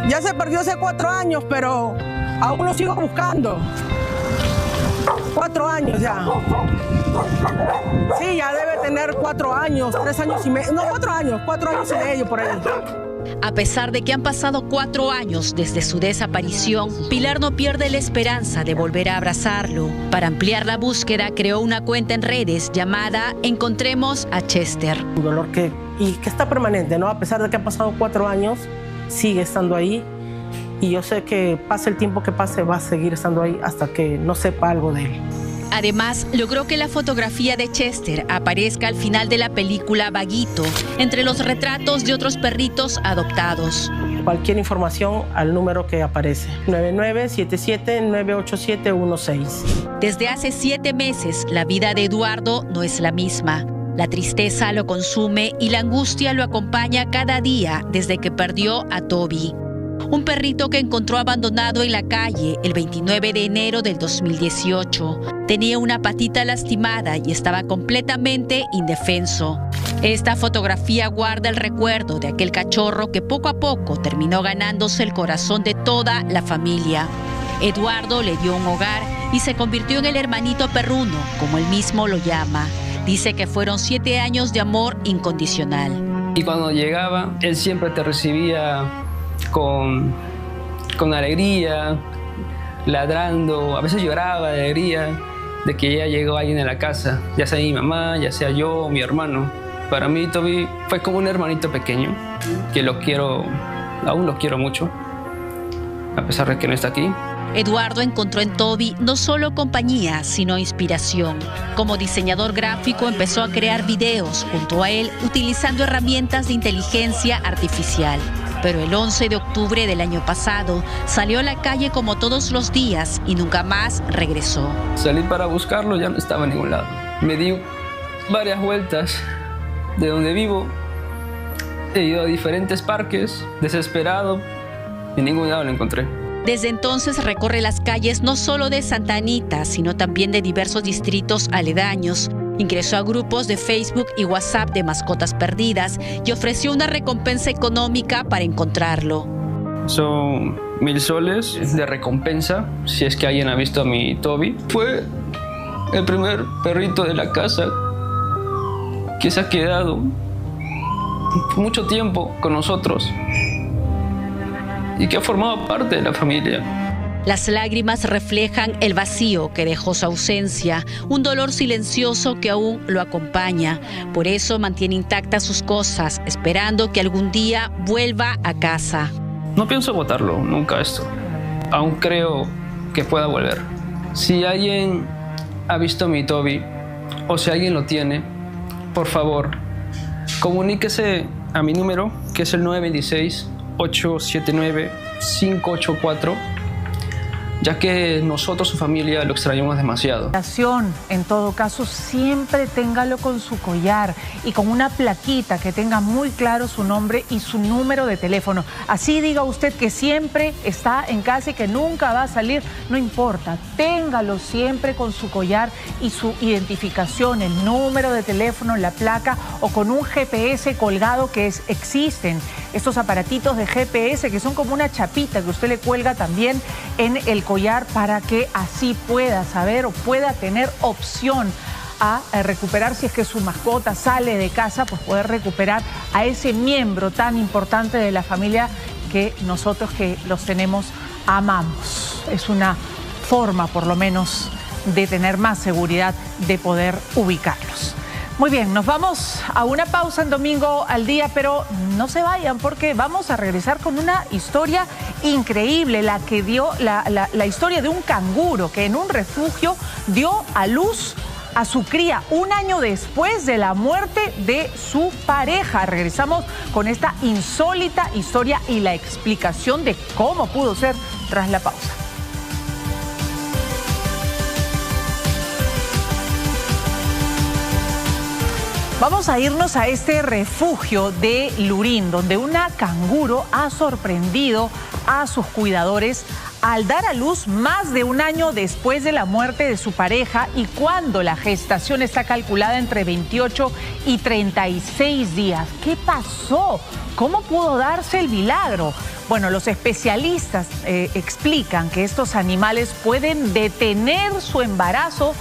Ya se perdió hace 4 años, pero aún lo sigo buscando. 4 años ya. Sí, ya debe tener 4 años, 3 años y medio. No, 4 años y medio por ahí. A pesar de que han pasado 4 años desde su desaparición, Pilar no pierde la esperanza de volver a abrazarlo. Para ampliar la búsqueda, creó una cuenta en redes llamada Encontremos a Chester. Un dolor que está permanente, ¿no? A pesar de que han pasado 4 años, sigue estando ahí. Y yo sé que pase el tiempo que pase, va a seguir estando ahí hasta que no sepa algo de él. Además, logró que la fotografía de Chester aparezca al final de la película Vaguito, entre los retratos de otros perritos adoptados. Cualquier información al número que aparece, 9977-98716. Desde hace 7 meses, la vida de Eduardo no es la misma. La tristeza lo consume y la angustia lo acompaña cada día desde que perdió a Toby. Un perrito que encontró abandonado en la calle el 29 de enero del 2018. Tenía una patita lastimada y estaba completamente indefenso. Esta fotografía guarda el recuerdo de aquel cachorro que poco a poco terminó ganándose el corazón de toda la familia. Eduardo le dio un hogar y se convirtió en el hermanito perruno, como él mismo lo llama. Dice que fueron 7 años de amor incondicional. Y cuando llegaba, él siempre te recibía con alegría, ladrando, a veces lloraba de alegría de que ya llegó alguien a la casa, ya sea mi mamá, ya sea yo, mi hermano. Para mí Toby fue como un hermanito pequeño, que aún lo quiero mucho, a pesar de que no está aquí. Eduardo encontró en Toby no solo compañía, sino inspiración. Como diseñador gráfico empezó a crear videos junto a él utilizando herramientas de inteligencia artificial. Pero el 11 de octubre del año pasado salió a la calle como todos los días y nunca más regresó. Salí para buscarlo, ya no estaba en ningún lado. Me di varias vueltas de donde vivo. He ido a diferentes parques, desesperado, y en ningún lado lo encontré. Desde entonces recorre las calles no solo de Santa Anita, sino también de diversos distritos aledaños. Ingresó a grupos de Facebook y WhatsApp de mascotas perdidas y ofreció una recompensa económica para encontrarlo. Son 1000 soles de recompensa si es que alguien ha visto a mi Toby. Fue el primer perrito de la casa que se ha quedado mucho tiempo con nosotros y que ha formado parte de la familia. Las lágrimas reflejan el vacío que dejó su ausencia, un dolor silencioso que aún lo acompaña. Por eso mantiene intactas sus cosas, esperando que algún día vuelva a casa. No pienso botarlo, nunca esto. Aún creo que pueda volver. Si alguien ha visto a mi Toby, o si alguien lo tiene, por favor, comuníquese a mi número, que es el 926-879-584, ya que nosotros, su familia, lo extrañamos demasiado. En todo caso, siempre téngalo con su collar y con una plaquita que tenga muy claro su nombre y su número de teléfono. Así diga usted que siempre está en casa y que nunca va a salir, no importa, téngalo siempre con su collar y su identificación, el número de teléfono, la placa o con un GPS colgado que existen. Estos aparatitos de GPS que son como una chapita que usted le cuelga también en el collar para que así pueda saber o pueda tener opción a recuperar, si es que su mascota sale de casa, pues poder recuperar a ese miembro tan importante de la familia que nosotros que los tenemos amamos. Es una forma por lo menos de tener más seguridad de poder ubicarlos. Muy bien, nos vamos a una pausa en Domingo al Día, pero no se vayan porque vamos a regresar con una historia increíble, la que dio la historia de un canguro que en un refugio dio a luz a su cría un año después de la muerte de su pareja. Regresamos con esta insólita historia y la explicación de cómo pudo ser tras la pausa. Vamos a irnos a este refugio de Lurín, donde una canguro ha sorprendido a sus cuidadores al dar a luz más de un año después de la muerte de su pareja y cuando la gestación está calculada entre 28 y 36 días. ¿Qué pasó? ¿Cómo pudo darse el milagro? Bueno, los especialistas explican que estos animales pueden detener su embarazo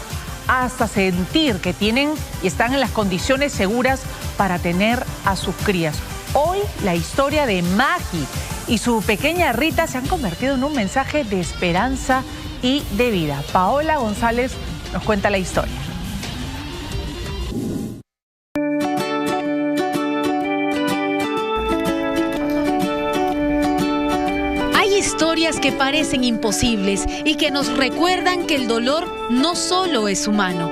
hasta sentir que tienen y están en las condiciones seguras para tener a sus crías. Hoy la historia de Maggie y su pequeña Rita se han convertido en un mensaje de esperanza y de vida. Paola González nos cuenta la historia. Historias que parecen imposibles y que nos recuerdan que el dolor no solo es humano.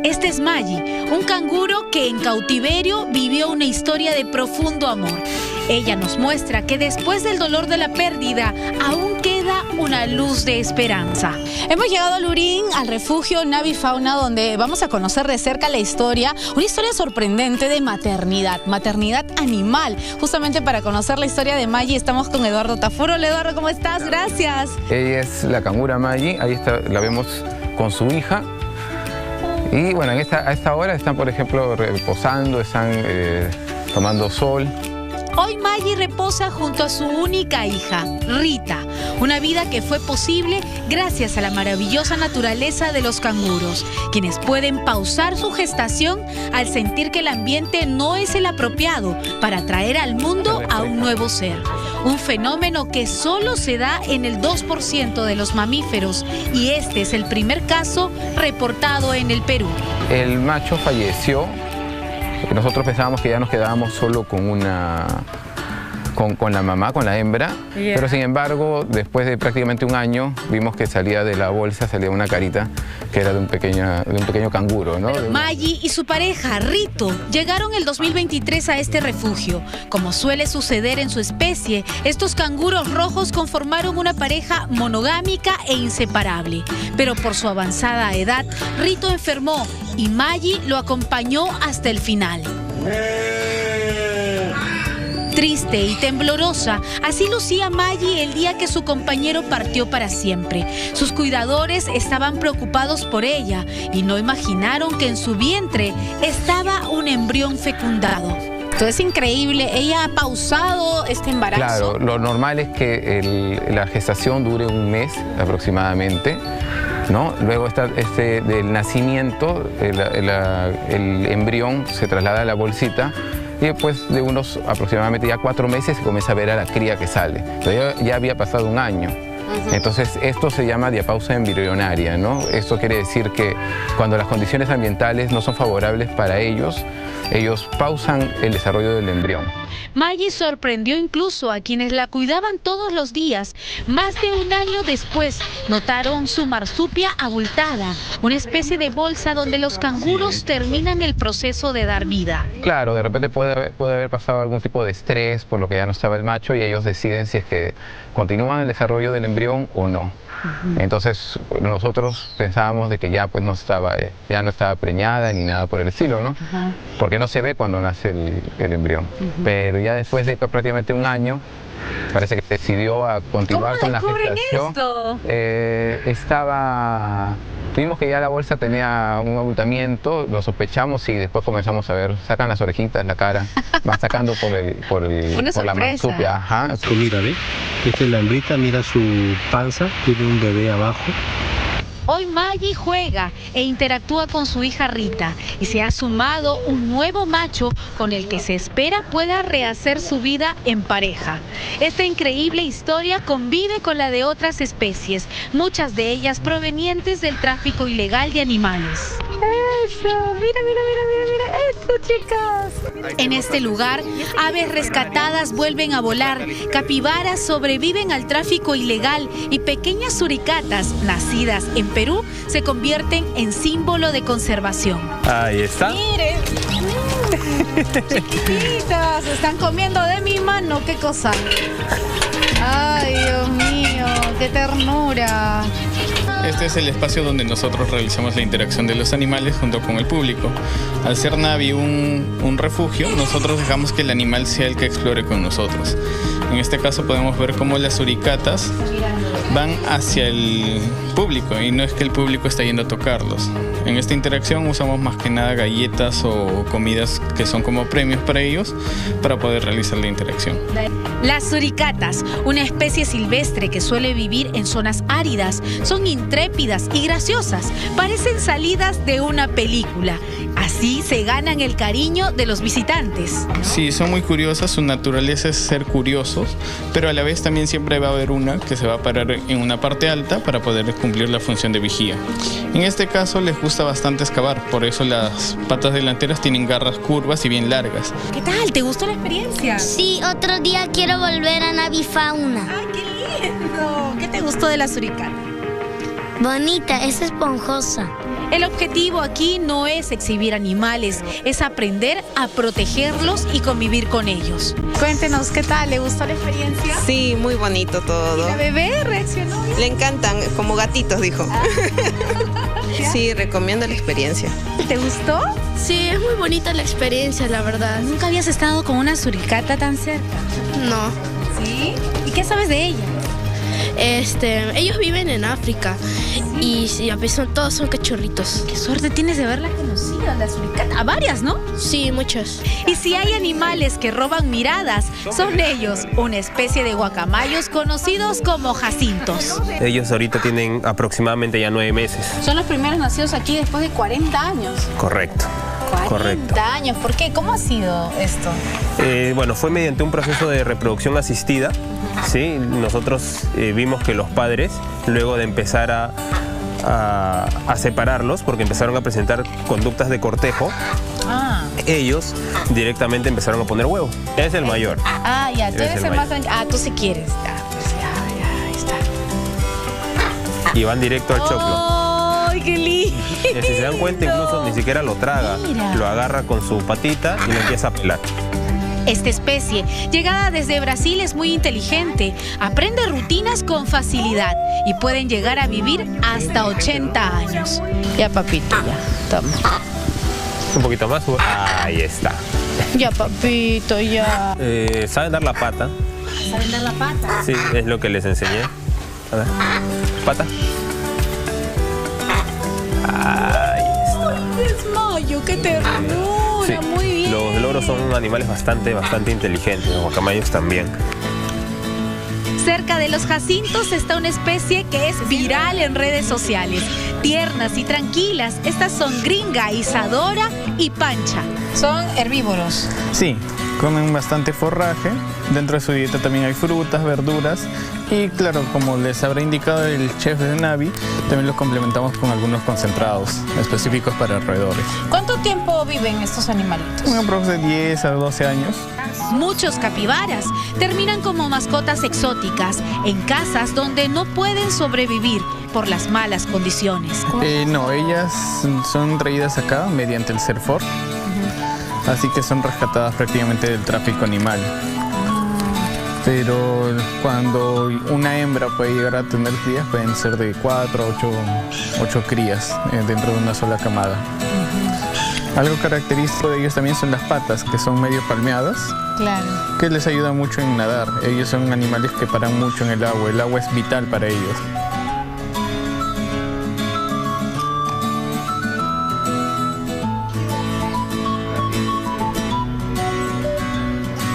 Este es Maggie, un canguro que en cautiverio vivió una historia de profundo amor. Ella nos muestra que después del dolor de la pérdida aún queda una luz de esperanza. Hemos llegado a Lurín, al refugio Navifauna, donde vamos a conocer de cerca la historia, una historia sorprendente de maternidad animal. Justamente para conocer la historia de Maggie estamos con Eduardo Tafuro. Hola, Eduardo, ¿cómo estás? Gracias. Ella es la cangura Maggie, ahí está, la vemos con su hija. Y bueno, a esta hora están, por ejemplo, reposando, están tomando sol. Hoy Maggie reposa junto a su única hija, Rita, una vida que fue posible gracias a la maravillosa naturaleza de los canguros, quienes pueden pausar su gestación al sentir que el ambiente no es el apropiado para traer al mundo a un nuevo ser. Un fenómeno que solo se da en el 2% de los mamíferos y este es el primer caso reportado en el Perú. El macho falleció. Nosotros pensábamos que ya nos quedábamos solo con la mamá, con la hembra, pero sin embargo, después de prácticamente un año, vimos que salía de la bolsa, salía una carita que era de un pequeño canguro, ¿no? Maggie y su pareja, Rito, llegaron el 2023 a este refugio. Como suele suceder en su especie, estos canguros rojos conformaron una pareja monogámica e inseparable. Pero por su avanzada edad, Rito enfermó y Maggie lo acompañó hasta el final. Triste y temblorosa, así lucía Maggie el día que su compañero partió para siempre. Sus cuidadores estaban preocupados por ella y no imaginaron que en su vientre estaba un embrión fecundado. Esto es increíble, ella ha pausado este embarazo. Claro, lo normal es que la gestación dure un mes aproximadamente, ¿no? Luego del nacimiento, el embrión se traslada a la bolsita. Y después de unos aproximadamente ya 4 meses se comienza a ver a la cría que sale. Pero ya había pasado un año. Entonces esto se llama diapausa embrionaria, ¿no? Esto quiere decir que cuando las condiciones ambientales no son favorables para ellos pausan el desarrollo del embrión. Maggie sorprendió incluso a quienes la cuidaban todos los días. Más de un año después, notaron su marsupia abultada, una especie de bolsa donde los canguros terminan el proceso de dar vida. Claro, de repente puede haber pasado algún tipo de estrés por lo que ya no estaba el macho y ellos deciden si es que continúan el desarrollo del embrión o no. Entonces nosotros pensábamos de que ya pues no estaba preñada ni nada por el estilo, ¿no? Porque no se ve cuando nace el embrión. Pero ya después de prácticamente un año parece que decidió a continuar con la gestación. Vimos que ya la bolsa tenía un abultamiento, lo sospechamos y después comenzamos a ver, sacan las orejitas, la cara, van sacando por la marsupia. Ajá. Mira, ¿ves? Esta es la hembrita, mira su panza, tiene un bebé abajo. Hoy Maggie juega e interactúa con su hija Rita y se ha sumado un nuevo macho con el que se espera pueda rehacer su vida en pareja. Esta increíble historia convive con la de otras especies, muchas de ellas provenientes del tráfico ilegal de animales. ¡Eso! ¡Mira esto, chicas! En este lugar, aves rescatadas vuelven a volar, capibaras sobreviven al tráfico ilegal y pequeñas suricatas, nacidas en Perú, se convierten en símbolo de conservación. Ahí está. ¡Miren! Chiquititas, están comiendo de mi mano, qué cosa. ¡Ay, Dios mío! ¡Qué ternura! Este es el espacio donde nosotros realizamos la interacción de los animales junto con el público. Al ser Navi un refugio, nosotros dejamos que el animal sea el que explore con nosotros. En este caso podemos ver cómo las suricatas van hacia el público y no es que el público está yendo a tocarlos. En esta interacción usamos más que nada galletas o comidas que son como premios para ellos para poder realizar la interacción. Las suricatas, una especie silvestre que suele vivir en zonas áridas, son intrépidas y graciosas, parecen salidas de una película. Así se ganan el cariño de los visitantes. Sí, son muy curiosas, su naturaleza es ser curiosos, pero a la vez también siempre va a haber una que se va a parar en una parte alta para poder cumplir la función de vigía. En este caso les gusta bastante excavar, por eso las patas delanteras tienen garras curvas y bien largas. ¿Qué tal? ¿Te gustó la experiencia? Sí, otro día quiero volver a Navifauna. ¡Ay, qué lindo! ¿Qué te gustó de la suricata? Bonita, es esponjosa. El objetivo aquí no es exhibir animales, es aprender a protegerlos y convivir con ellos. Cuéntenos, ¿qué tal? ¿Le gustó la experiencia? Sí, muy bonito todo. ¿Y la bebé reaccionó bien? Le encantan, como gatitos, dijo. Sí, recomiendo la experiencia. ¿Te gustó? Sí, es muy bonita la experiencia, la verdad. ¿Nunca habías estado con una suricata tan cerca? No. ¿Sí? ¿Y qué sabes de ella? Ellos viven en África y todos son cachorritos. Qué suerte tienes de haberla conocido, la suricata. A varias, ¿no? Sí, muchos. Y si hay animales que roban miradas, son ellos, una especie de guacamayos conocidos como jacintos. Ellos ahorita tienen aproximadamente ya 9 meses. Son los primeros nacidos aquí después de 40 años. Correcto. 40 años, ¿por qué? ¿Cómo ha sido esto? Bueno, fue mediante un proceso de reproducción asistida. ¿Sí? Nosotros vimos que los padres, luego de empezar a separarlos, porque empezaron a presentar conductas de cortejo, ellos directamente empezaron a poner huevo. Es el mayor. Ya, tú eres el más tranquilo. Tú sí quieres. Ahí está. Y van directo al choclo. ¡Ay, qué lindo! Y si se dan cuenta, incluso ni siquiera lo traga. Mira. Lo agarra con su patita y lo empieza a pelar. Esta especie, llegada desde Brasil, es muy inteligente, aprende rutinas con facilidad y pueden llegar a vivir hasta 80 años. Ya, papito, ya, toma. Un poquito más. Ahí está. Ya, papito, ya. ¿Saben dar la pata? ¿Saben dar la pata? Sí, es lo que les enseñé. A ver. Pata. Ahí está. ¡Ay, desmayo! ¡Qué ternura! Sí. Muy bien. Los loros son animales bastante inteligentes, los guacamayos también. Cerca de los jacintos está una especie que es viral en redes sociales. Tiernas y tranquilas, estas son Gringa, Isadora y Pancha. Son herbívoros. Sí, comen bastante forraje. Dentro de su dieta también hay frutas, verduras. Y claro, como les habrá indicado el chef de Navi, también los complementamos con algunos concentrados específicos para roedores. ¿Cuánto tiempo viven estos animalitos? Un aproximadamente de 10 a 12 años. Muchos capibaras terminan como mascotas exóticas en casas donde no pueden sobrevivir por las malas condiciones. No, ellas son traídas acá mediante el CERFOR, así que son rescatadas prácticamente del tráfico animal. Pero cuando una hembra puede llegar a tener crías, pueden ser de 4 a 8 crías dentro de una sola camada. Algo característico de ellos también son las patas, que son medio palmeadas, que les ayuda mucho en nadar. Ellos son animales que paran mucho en el agua es vital para ellos.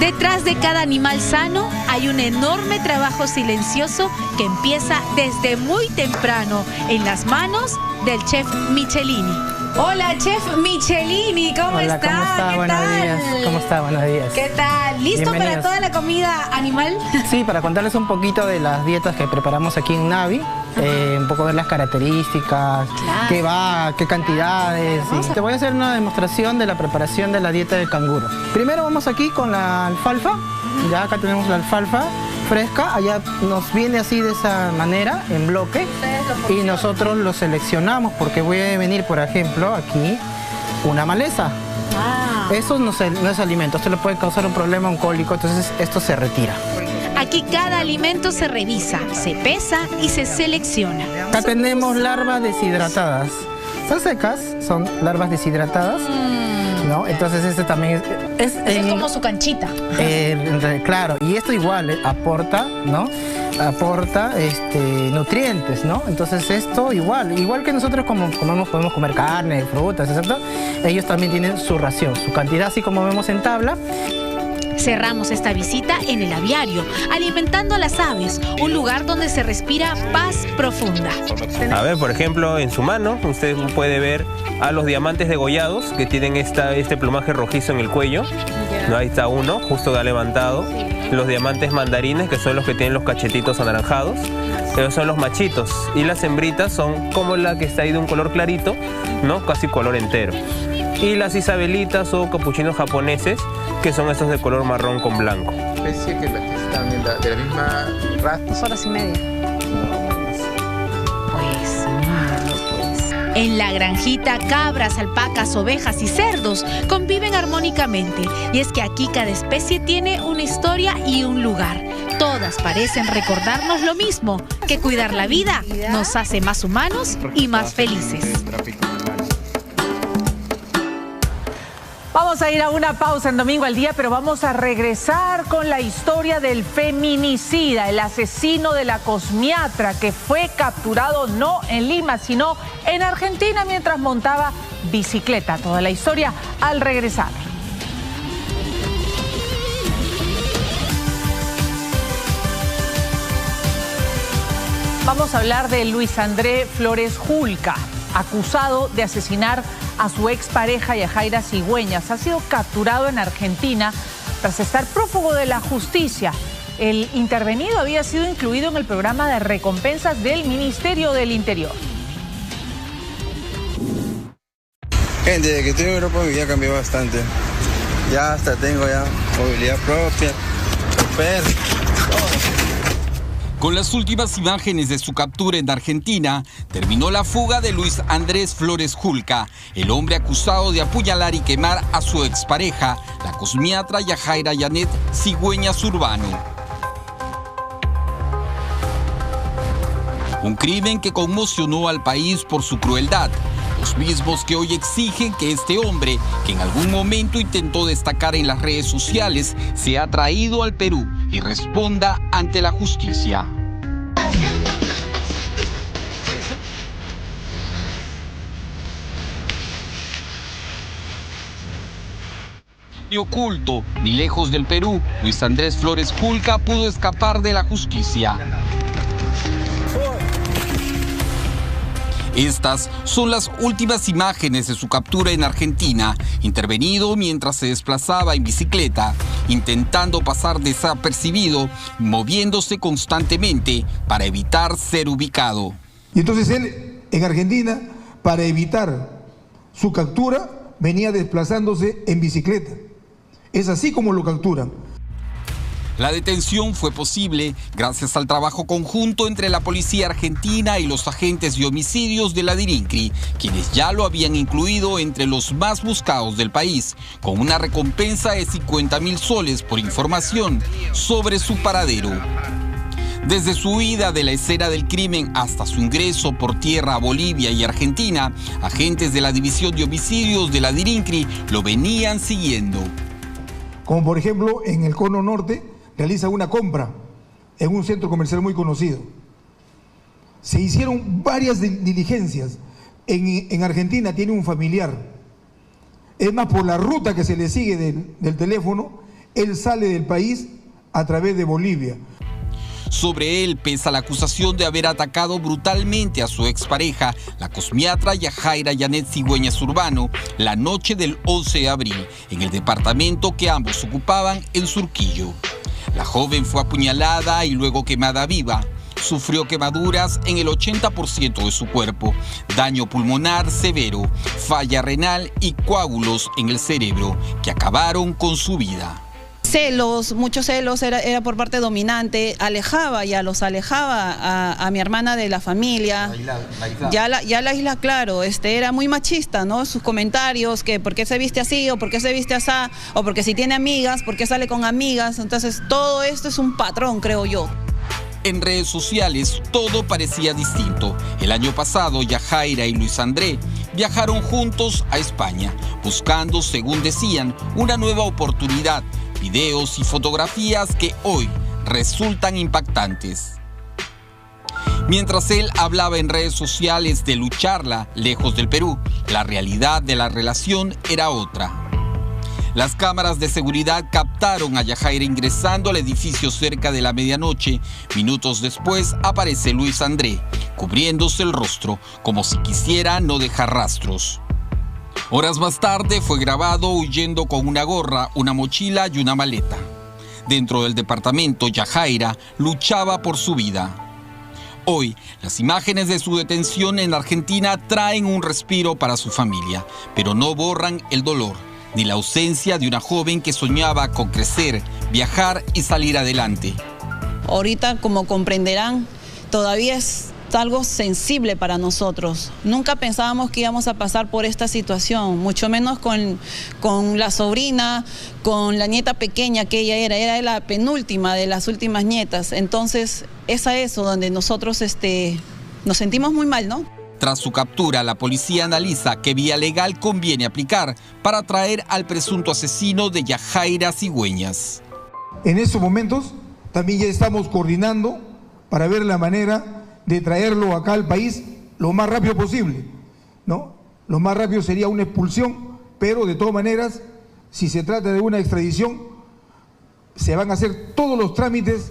Detrás de cada animal sano hay un enorme trabajo silencioso que empieza desde muy temprano en las manos del chef Michelini. Hola, chef Michelini, ¿cómo está? ¿Cómo está? ¿Qué Buenos tal? días. ¿Cómo está? Buenos días. ¿Qué tal? ¿Listo para toda la comida animal? Sí, para contarles un poquito de las dietas que preparamos aquí en Navi. Un poco ver las características, qué va, qué cantidades. Te voy a hacer una demostración de la preparación de la dieta del canguro. Primero vamos aquí con la alfalfa. Ya acá tenemos la alfalfa fresca. Allá nos viene así de esa manera, en bloque. Y nosotros lo seleccionamos porque voy a venir, por ejemplo, aquí una maleza. Eso no es alimento. Esto le puede causar un problema, un cólico. Entonces esto se retira. Aquí cada alimento se revisa, se pesa y se selecciona. Acá tenemos larvas deshidratadas. Están secas, son larvas deshidratadas, ¿no? Entonces este también es como su canchita. Claro, y esto igual aporta, ¿no? Aporta nutrientes, ¿no? Entonces esto igual que nosotros podemos comer carne, frutas, etc. Ellos también tienen su ración, su cantidad, así como vemos en tabla. Cerramos esta visita en el aviario, alimentando a las aves, un lugar donde se respira paz profunda. A ver, por ejemplo, en su mano usted puede ver a los diamantes degollados que tienen este plumaje rojizo en el cuello. ¿No? Ahí está uno, justo levantado. Los diamantes mandarines, que son los que tienen los cachetitos anaranjados. Esos son los machitos. Y las hembritas son como la que está ahí de un color clarito, ¿no? Casi color entero. Y las isabelitas o capuchinos japoneses, que son estos de color marrón con blanco. Especie que están de la misma raza. 2 horas y media. En la granjita, cabras, alpacas, ovejas y cerdos conviven armónicamente. Y es que aquí cada especie tiene una historia y un lugar. Todas parecen recordarnos lo mismo, que cuidar la vida nos hace más humanos y más felices. Vamos a ir a una pausa en Domingo al Día, pero vamos a regresar con la historia del feminicida, el asesino de la cosmiatra que fue capturado no en Lima, sino en Argentina mientras montaba bicicleta. Toda la historia al regresar. Vamos a hablar de Luis Andrés Flores Julca, acusado de asesinar a su expareja Yajaira Cigüeñas. Ha sido capturado en Argentina tras estar prófugo de la justicia. El intervenido había sido incluido en el programa de recompensas del Ministerio del Interior. Desde que estoy en Europa mi vida cambió bastante. Ya hasta tengo ya movilidad propia, chofer, todo. Con las últimas imágenes de su captura en Argentina, terminó la fuga de Luis Andrés Flores Julca, el hombre acusado de apuñalar y quemar a su expareja, la cosmiatra Yajaira Yanet Cigüeñas Urbano. Un crimen que conmocionó al país por su crueldad. Los mismos que hoy exigen que este hombre, que en algún momento intentó destacar en las redes sociales, sea traído al Perú y responda ante la justicia. Ni oculto, ni lejos del Perú, Luis Andrés Flores Julca pudo escapar de la justicia. Estas son las últimas imágenes de su captura en Argentina, intervenido mientras se desplazaba en bicicleta, intentando pasar desapercibido, moviéndose constantemente para evitar ser ubicado. Y entonces él, en Argentina, para evitar su captura, venía desplazándose en bicicleta. Es así como lo capturan. La detención fue posible gracias al trabajo conjunto entre la policía argentina y los agentes de homicidios de la DIRINCRI, quienes ya lo habían incluido entre los más buscados del país, con una recompensa de 50.000 soles por información sobre su paradero. Desde su huida de la escena del crimen hasta su ingreso por tierra a Bolivia y Argentina, agentes de la División de Homicidios de la DIRINCRI lo venían siguiendo. Como por ejemplo en el Cono Norte, realiza una compra en un centro comercial muy conocido. Se hicieron varias diligencias. En Argentina tiene un familiar. Es más, por la ruta que se le sigue del teléfono, él sale del país a través de Bolivia. Sobre él pesa la acusación de haber atacado brutalmente a su expareja, la cosmiatra Yajaira Yanet Cigüeñas Urbano, la noche del 11 de abril, en el departamento que ambos ocupaban en Surquillo. La joven fue apuñalada y luego quemada viva. Sufrió quemaduras en el 80% de su cuerpo, daño pulmonar severo, falla renal y coágulos en el cerebro que acabaron con su vida. Celos, muchos celos, era por parte dominante, los alejaba a mi hermana de la familia. Ya la isla, claro, era muy machista, ¿no? Sus comentarios, que por qué se viste así, o por qué se viste así, o porque si tiene amigas, por qué sale con amigas. Entonces todo esto es un patrón, creo yo. En redes sociales todo parecía distinto. El año pasado Yajaira y Luis Andrés viajaron juntos a España, buscando, según decían, una nueva oportunidad. Videos y fotografías que hoy resultan impactantes. Mientras él hablaba en redes sociales de lucharla lejos del Perú, la realidad de la relación era otra. Las cámaras de seguridad captaron a Yajaira ingresando al edificio cerca de la medianoche. Minutos después aparece Luis Andrés, cubriéndose el rostro, como si quisiera no dejar rastros. Horas más tarde fue grabado huyendo con una gorra, una mochila y una maleta. Dentro del departamento, Yajaira luchaba por su vida. Hoy, las imágenes de su detención en Argentina traen un respiro para su familia, pero no borran el dolor ni la ausencia de una joven que soñaba con crecer, viajar y salir adelante. Ahorita, como comprenderán, todavía es algo sensible para nosotros. Nunca pensábamos que íbamos a pasar por esta situación, mucho menos con la sobrina, con la nieta pequeña que ella era la penúltima de las últimas nietas. Entonces es a eso donde nosotros nos sentimos muy mal, ¿no? Tras su captura, la policía analiza qué vía legal conviene aplicar para traer al presunto asesino de Yajaira Cigüeñas. En estos momentos también ya estamos coordinando para ver la manera de traerlo acá al país lo más rápido posible, ¿no? Lo más rápido sería una expulsión, pero de todas maneras, si se trata de una extradición, se van a hacer todos los trámites.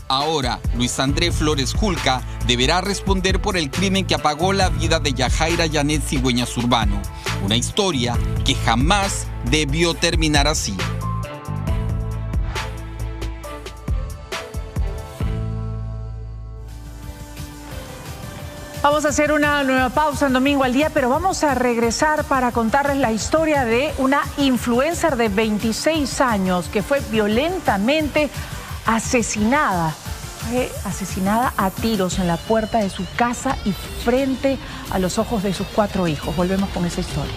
Ahora, Luis André Flores Julca deberá responder por el crimen que apagó la vida de Yajaira Janet Cigüeñas Urbano. Una historia que jamás debió terminar así. Vamos a hacer una nueva pausa en Domingo al Día, pero vamos a regresar para contarles la historia de una influencer de 26 años que fue violentamente asesinada. Fue asesinada a tiros en la puerta de su casa y frente a los ojos de sus 4 hijos. Volvemos con esa historia.